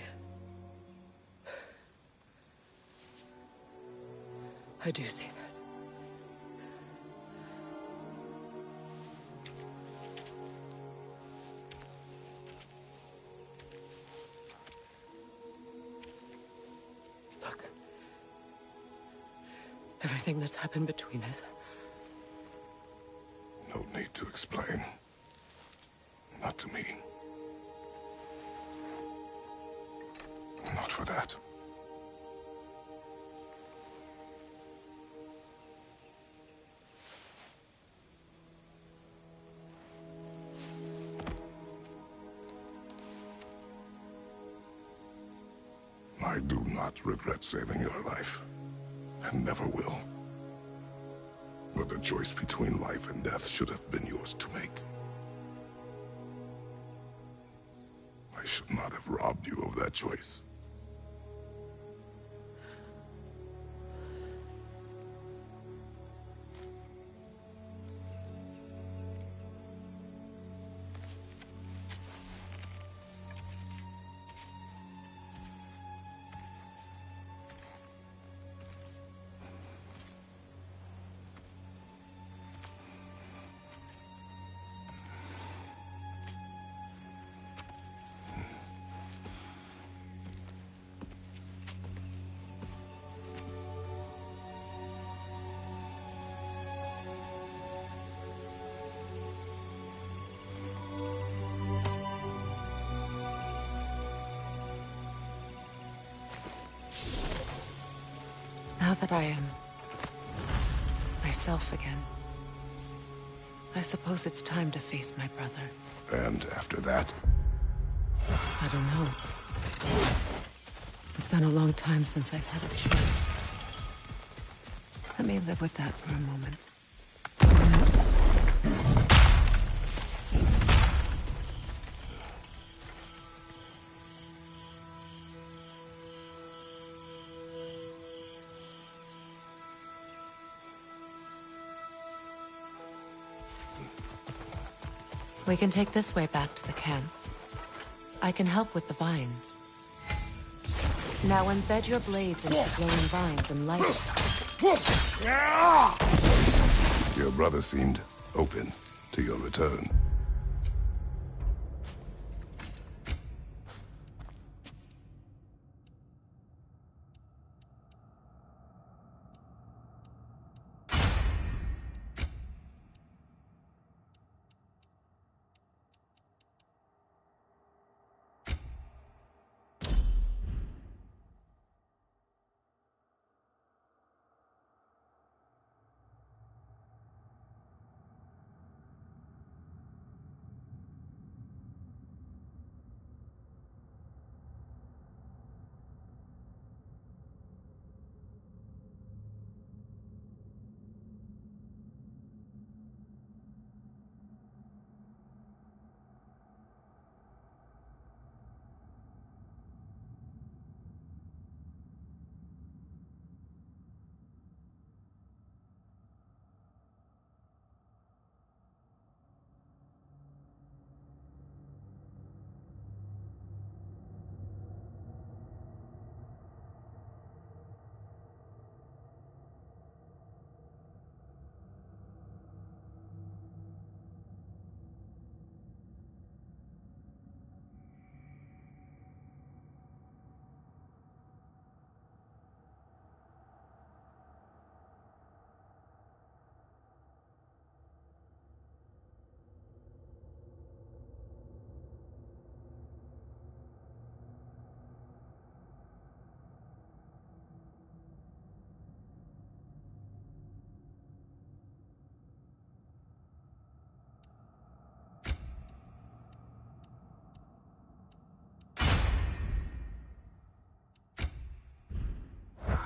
Speaker 9: I do see that. Look. Everything that's happened between us.
Speaker 5: No need to explain. Not to me. Not for that. I do not regret saving your life, and never will. But the choice between life and death should have been yours to make. I should not have robbed you of that choice.
Speaker 9: Now that I am myself again, I suppose it's time to face my brother.
Speaker 5: And after that?
Speaker 9: I don't know. It's been a long time since I've had a choice. Let me live with that for a moment. We can take this way back to the camp. I can help with the vines. Now embed your blades into the glowing vines and light it.
Speaker 5: Your brother seemed open to your return.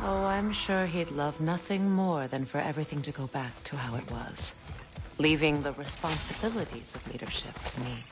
Speaker 9: Oh, I'm sure he'd love nothing more than for everything to go back to how it was, leaving the responsibilities of leadership to me.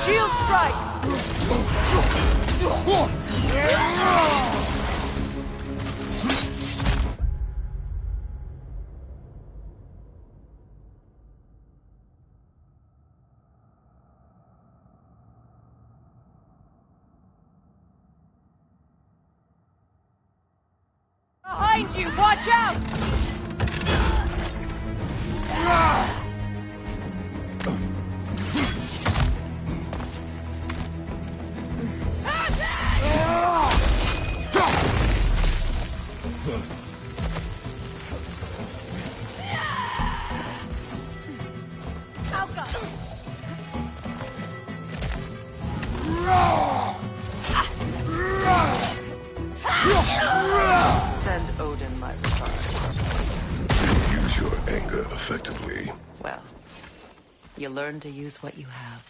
Speaker 1: Shield strike! behind you! Watch out!
Speaker 9: Send Odin my regards.
Speaker 5: You use your anger effectively.
Speaker 9: Well, you learn to use what you have.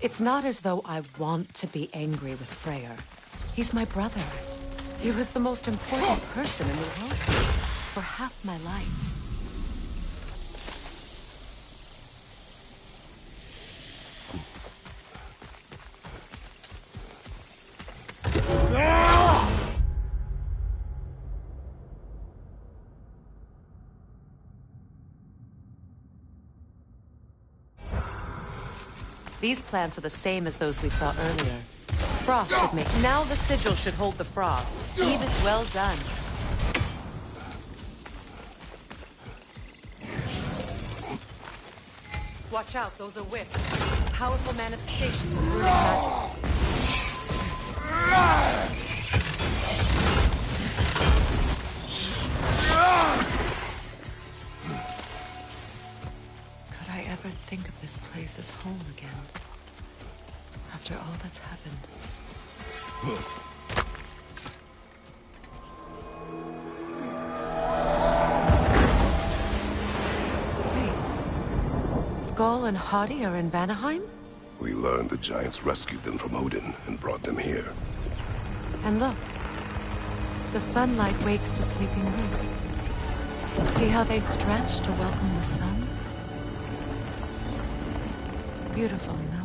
Speaker 9: It's not as though I want to be angry with Freyr. He's my brother. He was the most important person in the world to me for half my life. These plants are the same as those we saw earlier. Frost should make... Now the sigil should hold the frost. Even well done. Watch out, those are wisps. Powerful manifestations of runic magic. Could I ever think of this place as home again? After all that's happened. Wait. Skull and Hati are in Vanaheim?
Speaker 5: We learned the giants rescued them from Odin and brought them here.
Speaker 9: And look. The sunlight wakes the sleeping roots. See how they stretch to welcome the sun? Beautiful, no?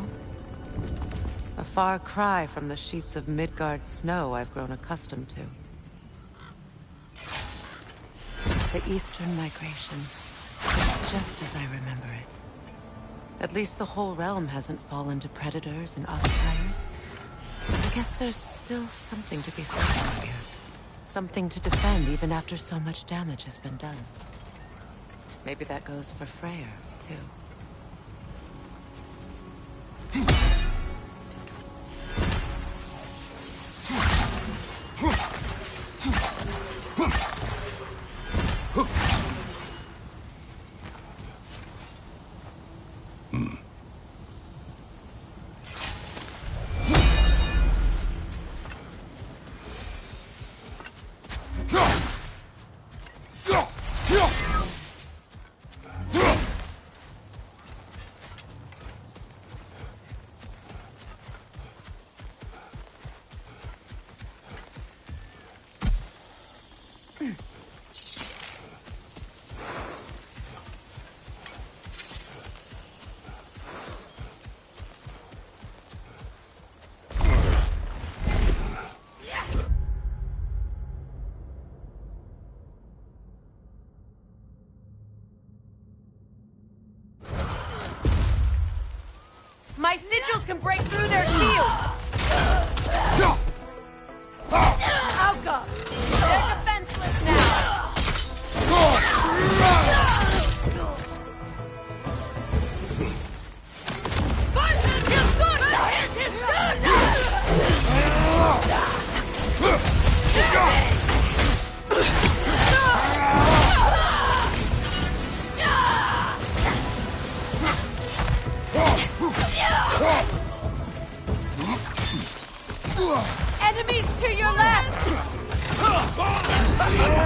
Speaker 9: A far cry from the sheets of Midgard snow I've grown accustomed to. The Eastern migration is just as I remember it. At least the whole realm hasn't fallen to predators and occupiers. I guess there's still something to be found here. Something to defend even after so much damage has been done. Maybe that goes for Freyr, too.
Speaker 1: My sigils can break through their shields! Alka! They're defenseless now! Enemies to your left! Got him!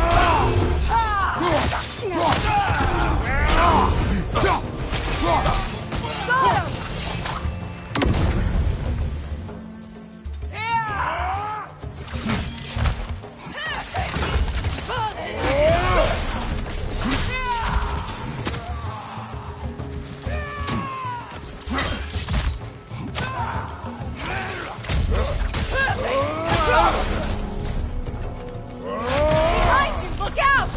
Speaker 1: Behind you! Look out!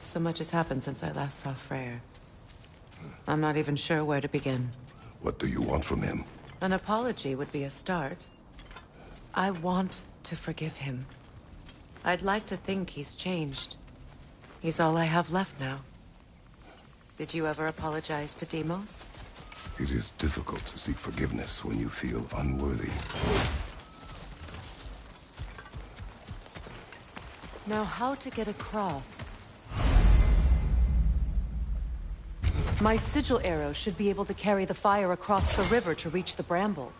Speaker 9: So much has happened since I last saw Freyr. I'm not even sure where to begin.
Speaker 5: What do you want from him?
Speaker 9: An apology would be a start. I want to forgive him. I'd like to think he's changed. He's all I have left now. Did you ever apologize to Deimos?
Speaker 5: It is difficult to seek forgiveness when you feel unworthy.
Speaker 9: Now, how to get across? My sigil arrow should be able to carry the fire across the river to reach the bramble.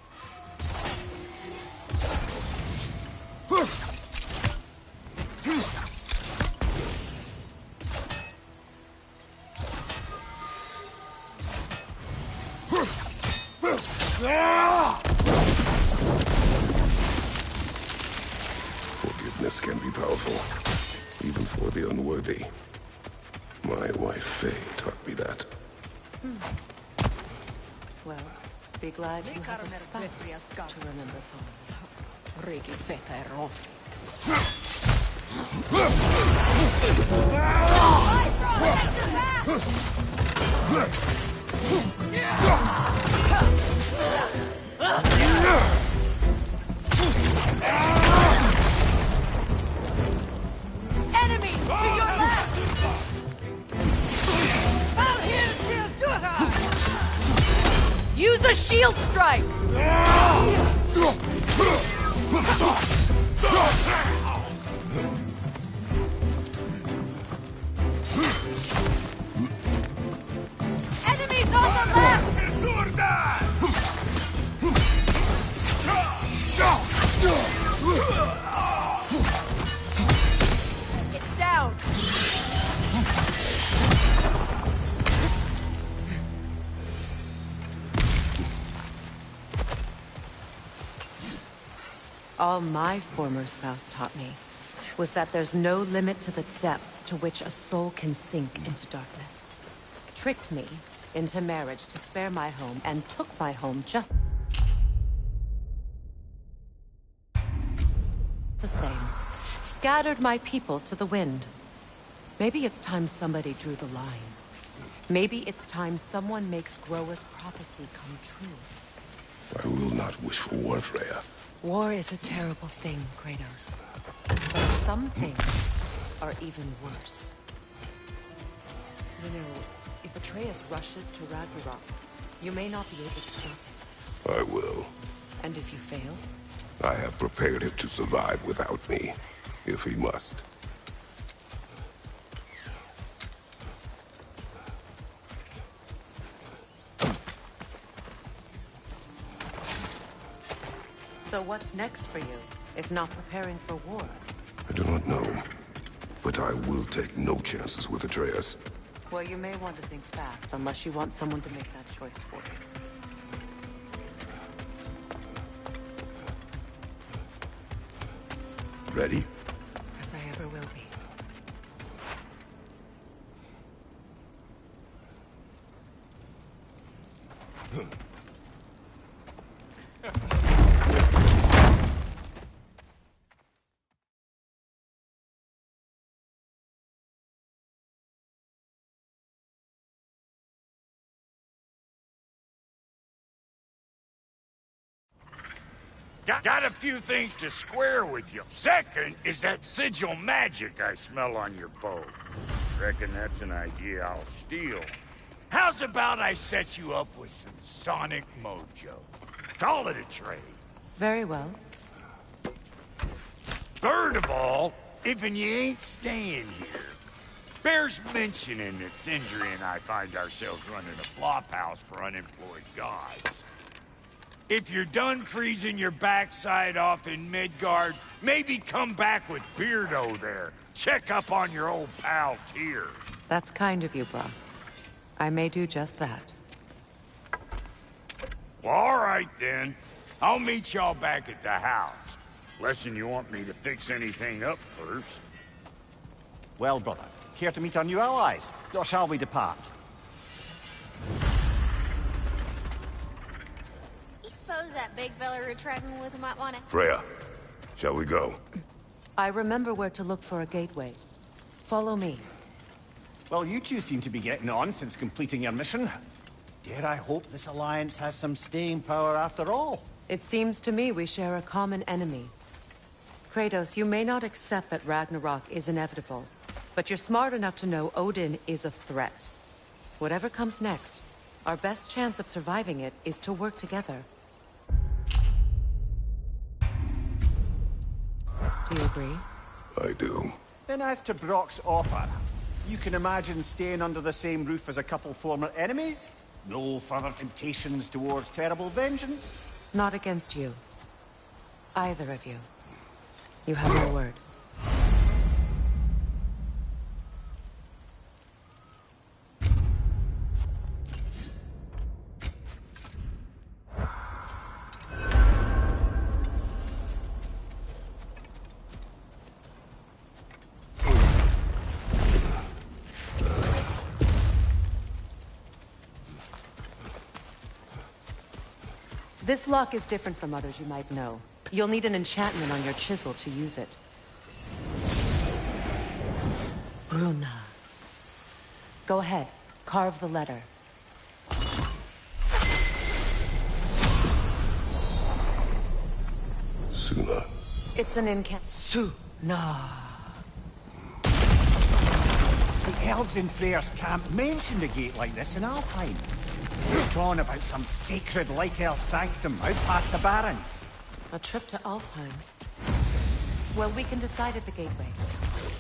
Speaker 5: Forgiveness can be powerful, even for the unworthy. My wife, Faye, taught me that.
Speaker 9: Well, be glad you have a spouse to remember
Speaker 1: Enemy to your left! Out here,
Speaker 9: Use a shield strike!
Speaker 1: Enemies on the left! It's down!
Speaker 9: All my former spouse taught me was that there's no limit to the depths to which a soul can sink into darkness. Tricked me into marriage to spare my home and took my home just the same. Scattered my people to the wind. Maybe it's time somebody drew the line. Maybe it's time someone makes Groa's prophecy come true.
Speaker 5: I will not wish for war, Freya.
Speaker 9: War is a terrible thing, Kratos. But some things are even worse. You know, if Atreus rushes to Ragnarok, you may not be able to stop it.
Speaker 5: I will.
Speaker 9: And if you fail?
Speaker 5: I have prepared him to survive without me, if he must.
Speaker 9: So what's next for you, if not preparing for war?
Speaker 5: I do not know, but I will take no chances with Atreus.
Speaker 9: Well, you may want to think fast, unless you want someone to make that choice for you.
Speaker 5: Ready?
Speaker 9: As I ever will be.
Speaker 8: Got a few things to square with you. Second is that sigil magic I smell on your bow. Reckon that's an idea I'll steal. How's about I set you up with some sonic mojo? Call it a trade.
Speaker 9: Very well.
Speaker 8: Third of all, even you ain't staying here. Bears mentioning that Sindri and I find ourselves running a flop house for unemployed gods. If you're done freezing your backside off in Midgard, maybe come back with Beardo there. Check up on your old pal Tyr.
Speaker 9: That's kind of you, Brock. I may do just that.
Speaker 8: Well, all right then. I'll meet y'all back at the house. Lesson you want me to fix anything up first.
Speaker 6: Well, brother, care to meet our new allies? Or shall we depart?
Speaker 2: You suppose suppose that big fella you're traveling with might want to...
Speaker 5: Freya, shall we go?
Speaker 9: I remember where to look for a gateway. Follow me.
Speaker 6: Well, you two seem to be getting on since completing your mission. Dare I hope this alliance has some staying power after all?
Speaker 9: It seems to me we share a common enemy. Kratos, you may not accept that Ragnarok is inevitable, but you're smart enough to know Odin is a threat. Whatever comes next, our best chance of surviving it is to work together. Do you agree?
Speaker 5: I do.
Speaker 6: Then as to Brock's offer, you can imagine staying under the same roof as a couple former enemies? No further temptations towards terrible vengeance?
Speaker 9: Not against you. Either of you. You have my word. This lock is different from others you might know. You'll need an enchantment on your chisel to use it. Runa. Go ahead. Carve the letter.
Speaker 5: Suna.
Speaker 9: It's an Suna.
Speaker 6: The elves in Freyr's camp mentioned a gate like this in Alfheim. Drawn about some sacred light elf sanctum out past the Barrens.
Speaker 9: A trip to Alfheim. Well, we can decide at the gateway.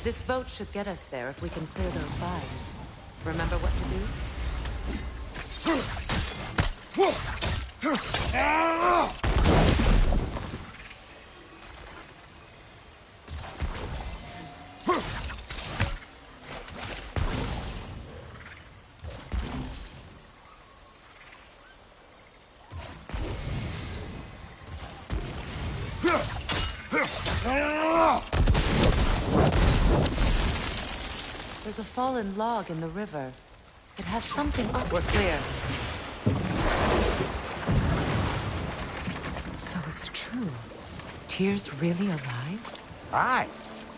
Speaker 9: This boat should get us there if we can clear those vines. Remember what to do? There's a fallen log in the river. It has something else. We're clear. So it's true. Tyr's really alive?
Speaker 6: Aye.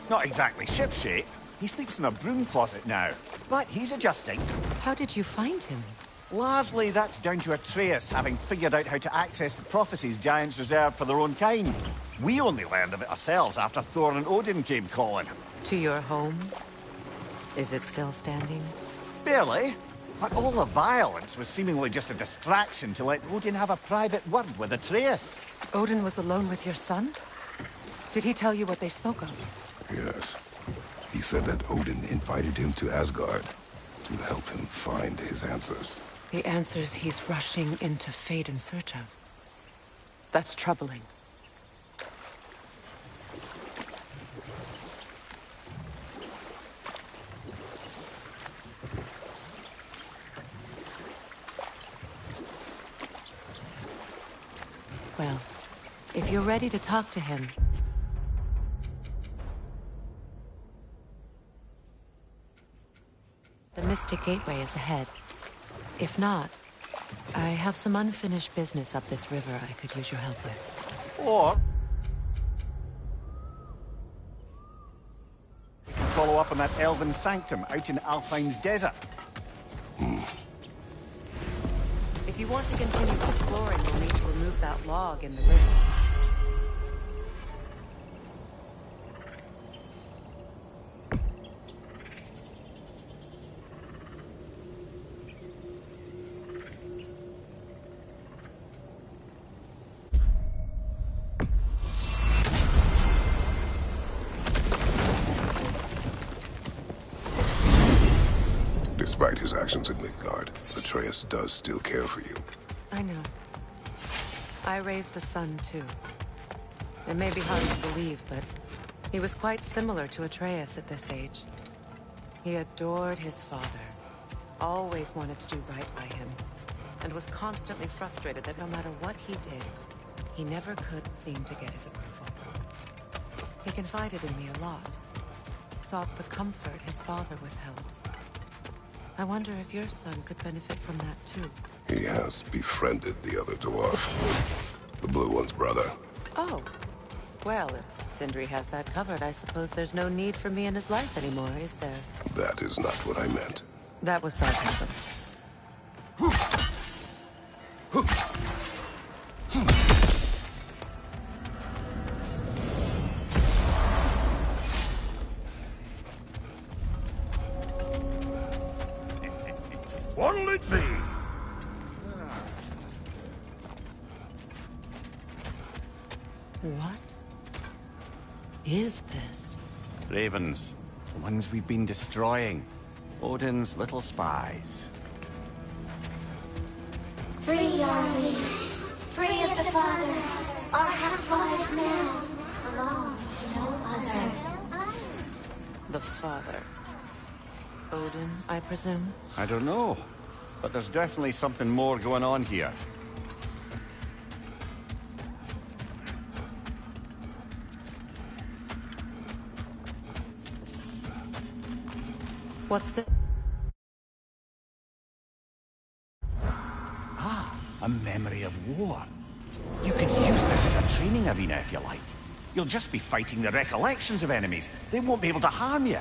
Speaker 6: Not exactly shipshape. He sleeps in a broom closet now. But he's adjusting.
Speaker 9: How did you find him?
Speaker 6: Largely, that's down to Atreus having figured out how to access the prophecies giants reserved for their own kind. We only learned of it ourselves after Thor and Odin came calling.
Speaker 9: To your home? Is it still standing?
Speaker 6: Barely. But all the violence was seemingly just a distraction to let Odin have a private word with Atreus.
Speaker 9: Odin was alone with your son? Did he tell you what they spoke of?
Speaker 5: Yes. He said that Odin invited him to Asgard to help him find his answers.
Speaker 9: The answers he's rushing into fate in search of. That's troubling. Well, if you're ready to talk to him... The Mystic Gateway is ahead. If not, I have some unfinished business up this river I could use your help with.
Speaker 6: Or... we can follow up on that elven sanctum out in Alfheim's desert.
Speaker 9: If you want to continue exploring, you'll need to remove that log in the river.
Speaker 5: Despite his actions in Midgard, Atreus does still care for you.
Speaker 9: I know. I raised a son, too. It may be hard to believe, but he was quite similar to Atreus at this age. He adored his father, always wanted to do right by him, and was constantly frustrated that no matter what he did, he never could seem to get his approval. He confided in me a lot, sought the comfort his father withheld. I wonder if your son could benefit from that, too.
Speaker 5: He has befriended the other dwarf. The blue one's brother.
Speaker 9: Oh. Well, if Sindri has that covered, I suppose there's no need for me in his life anymore, is there?
Speaker 5: That is not what I meant.
Speaker 9: That was sarcasm.
Speaker 8: What'll it be?
Speaker 9: What is this?
Speaker 6: Ravens. The ones we've been destroying. Odin's little spies.
Speaker 11: Free are we, free of the Father. Our half-wise now belong to no other.
Speaker 9: The Father. Odin, I presume?
Speaker 6: I don't know. But there's definitely something more going on here.
Speaker 9: What's the...
Speaker 6: A memory of war. You could use this as a training arena if you like. You'll just be fighting the recollections of enemies. They won't be able to harm you.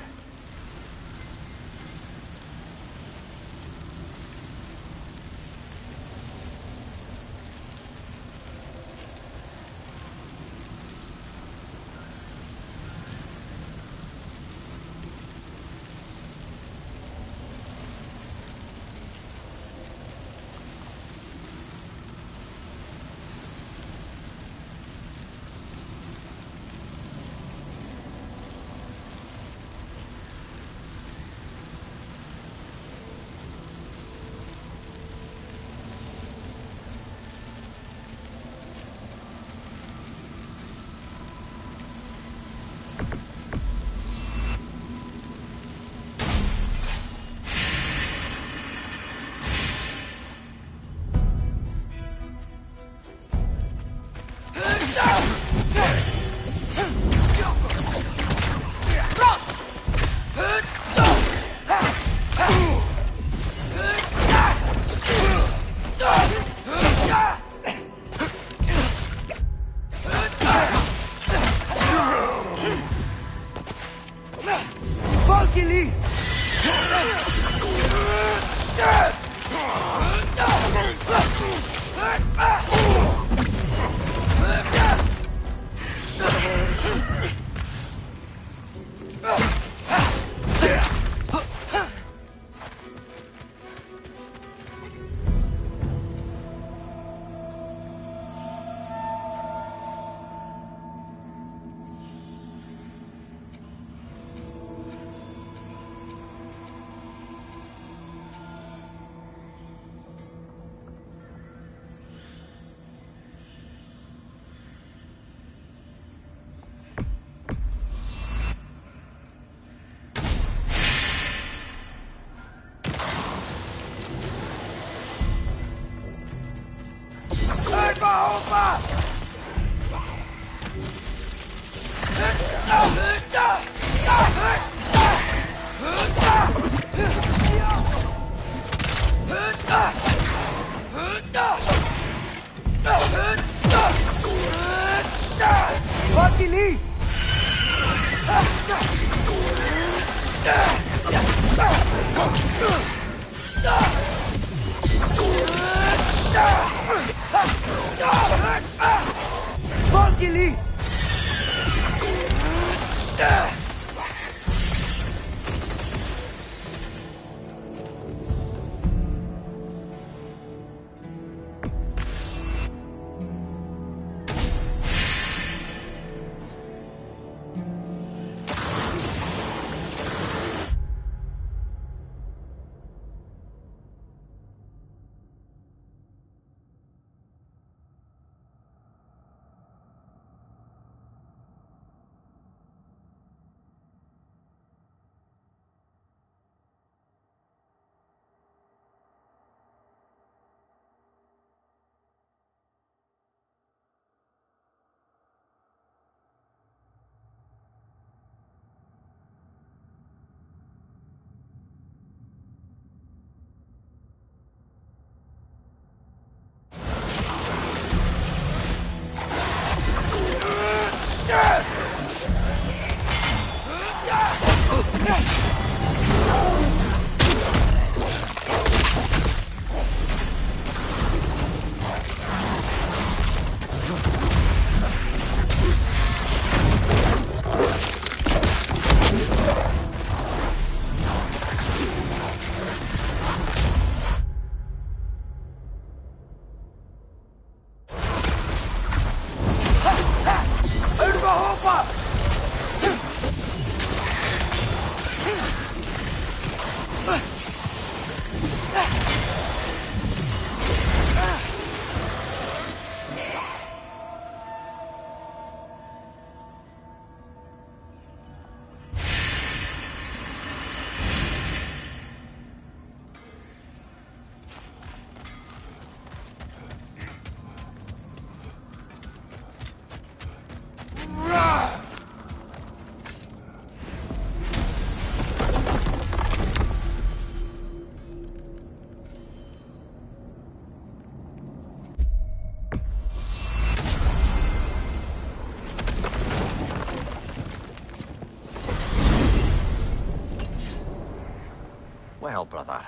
Speaker 6: Well, brother,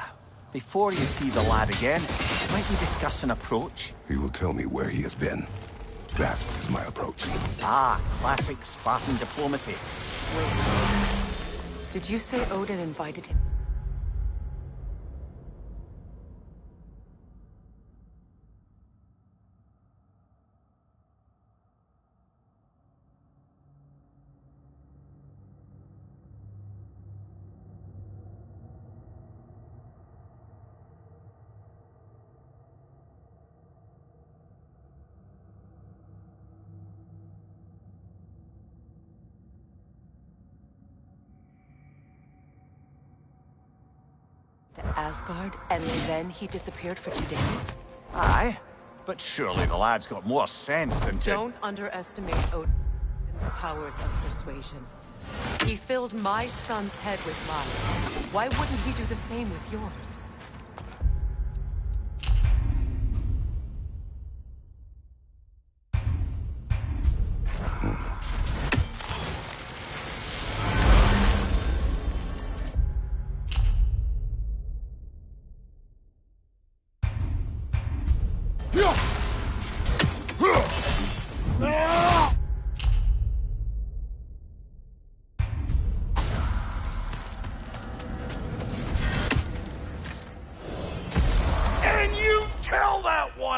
Speaker 6: before you see the lad again, might we discuss an approach?
Speaker 5: He will tell me where he has been. That is my approach.
Speaker 6: Ah, classic Spartan diplomacy.
Speaker 9: Wait. Did you say Odin invited him? To Asgard, and then he disappeared for 2 days?
Speaker 6: Aye, but surely the lad's got more sense than to...
Speaker 9: Don't underestimate Odin's powers of persuasion. He filled my son's head with lies. Why wouldn't he do the same with yours?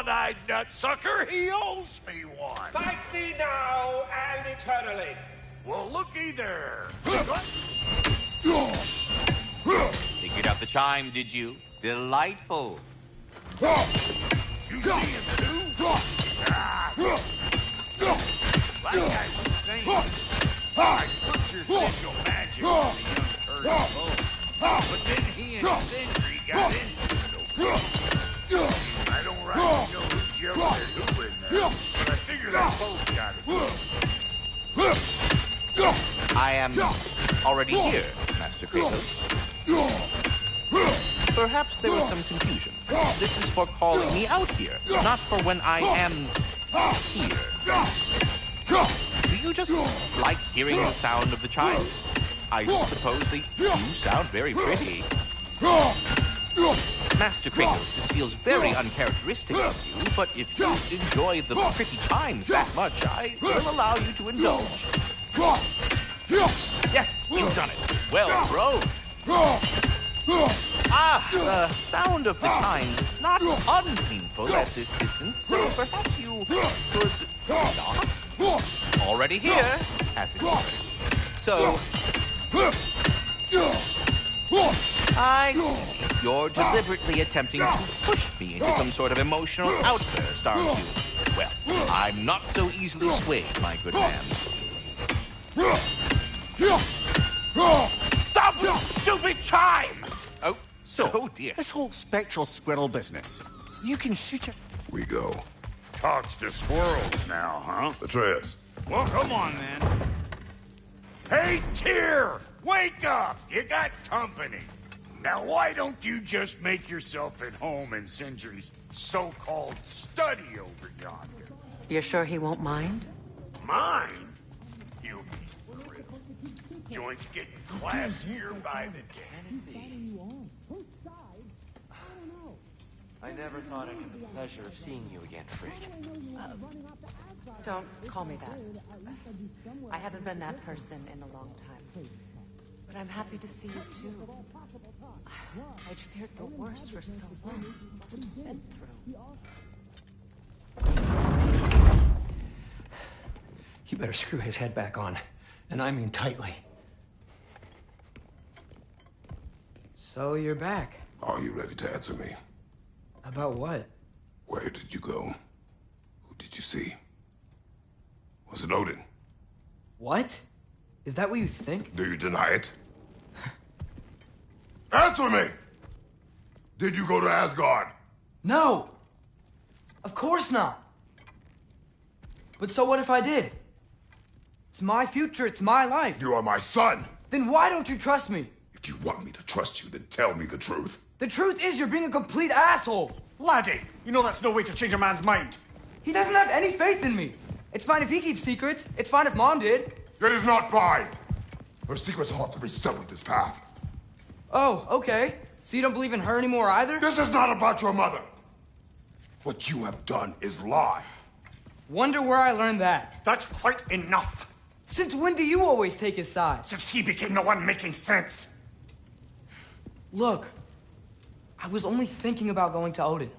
Speaker 8: one-eyed nutsucker, he owes me one.
Speaker 12: Fight me now and eternally.
Speaker 8: Well, looky there.
Speaker 13: Figured out the chime, did you? Delightful.
Speaker 8: You see him too? Like I was saying, I put your sigil magic on the young bird's bow. But then he and Sindri got into it. I don't rightly know who's yelling at who in there, but I figure they both got it.
Speaker 13: I am already here, Master Kratos. Perhaps there was some confusion. This is for calling me out here, not for when I am here. Do you just like hearing the sound of the chimes? I suppose they do sound very pretty. Master Kratos, this feels very uncharacteristic of you, but if you enjoy the pretty chimes that much, I will allow you to indulge. Yes, you've done it. Well thrown. Ah, the sound of the chimes is not unpainful at this distance, so perhaps you could not? Already here, as it were. So, I see. You're deliberately attempting to push me into some sort of emotional outburst, aren't you? Well, I'm not so easily swayed, my good man. Stop the stupid chime! Oh,
Speaker 6: So,
Speaker 13: dear.
Speaker 6: this whole spectral squirrel business, you can shoot it.
Speaker 5: We go.
Speaker 8: Talks to squirrels now, huh?
Speaker 5: Atreus.
Speaker 8: Well, come on, then. Hey, Tyr! Wake up! You got company. Now, why don't you just make yourself at home in Sindri's so-called study over yonder?
Speaker 9: You're sure he won't mind?
Speaker 8: Mine? He'll be thrilled. Joint's getting classier by the day.
Speaker 7: I never thought I'd have the pleasure of seeing you again, Frigg.
Speaker 9: Don't call me that. I haven't been that person in a long time. But I'm happy to see you too. I'd feared the worst for so long. Must have been through.
Speaker 7: You better screw his head back on. And I mean tightly.
Speaker 3: So you're back.
Speaker 5: Are you ready to answer me?
Speaker 3: About what?
Speaker 5: Where did you go? Who did you see? Was it Odin?
Speaker 3: What? Is that what you think?
Speaker 5: Do you deny it? Answer me! Did you go to Asgard?
Speaker 3: No! Of course not! But so what if I did? It's my future, it's my life.
Speaker 5: You are my son!
Speaker 3: Then why don't you trust me?
Speaker 5: If you want me to trust you, then tell me the truth.
Speaker 3: The truth is you're being a complete asshole!
Speaker 6: Laddie, you know that's no way to change a man's mind.
Speaker 3: He doesn't have any faith in me. It's fine if he keeps secrets. It's fine if Mom did.
Speaker 5: It is not fine! Her secrets ought to be stuck with this path.
Speaker 3: Oh, okay. So you don't believe in her anymore either?
Speaker 5: This is not about your mother. What you have done is lie.
Speaker 3: Wonder where I learned that.
Speaker 12: That's quite enough.
Speaker 3: Since when do you always take his side?
Speaker 12: Since he became the one making sense.
Speaker 3: Look, I was only thinking about going to Odin.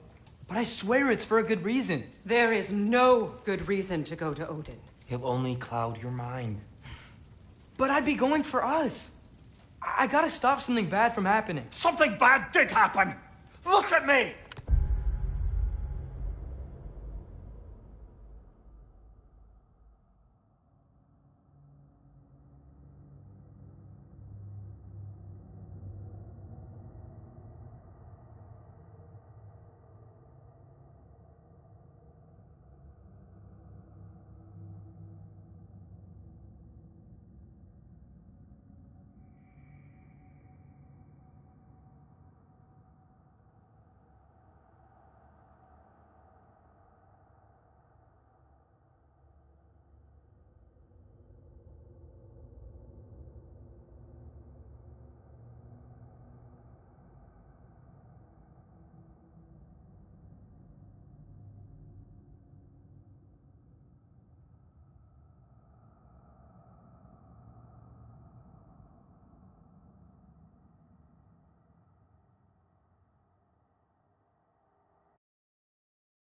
Speaker 3: But I swear it's for a good reason.
Speaker 9: There is no good reason to go to Odin.
Speaker 7: He'll only cloud your mind.
Speaker 3: But I'd be going for us. I gotta stop something bad from happening.
Speaker 12: Something bad did happen. Look at me.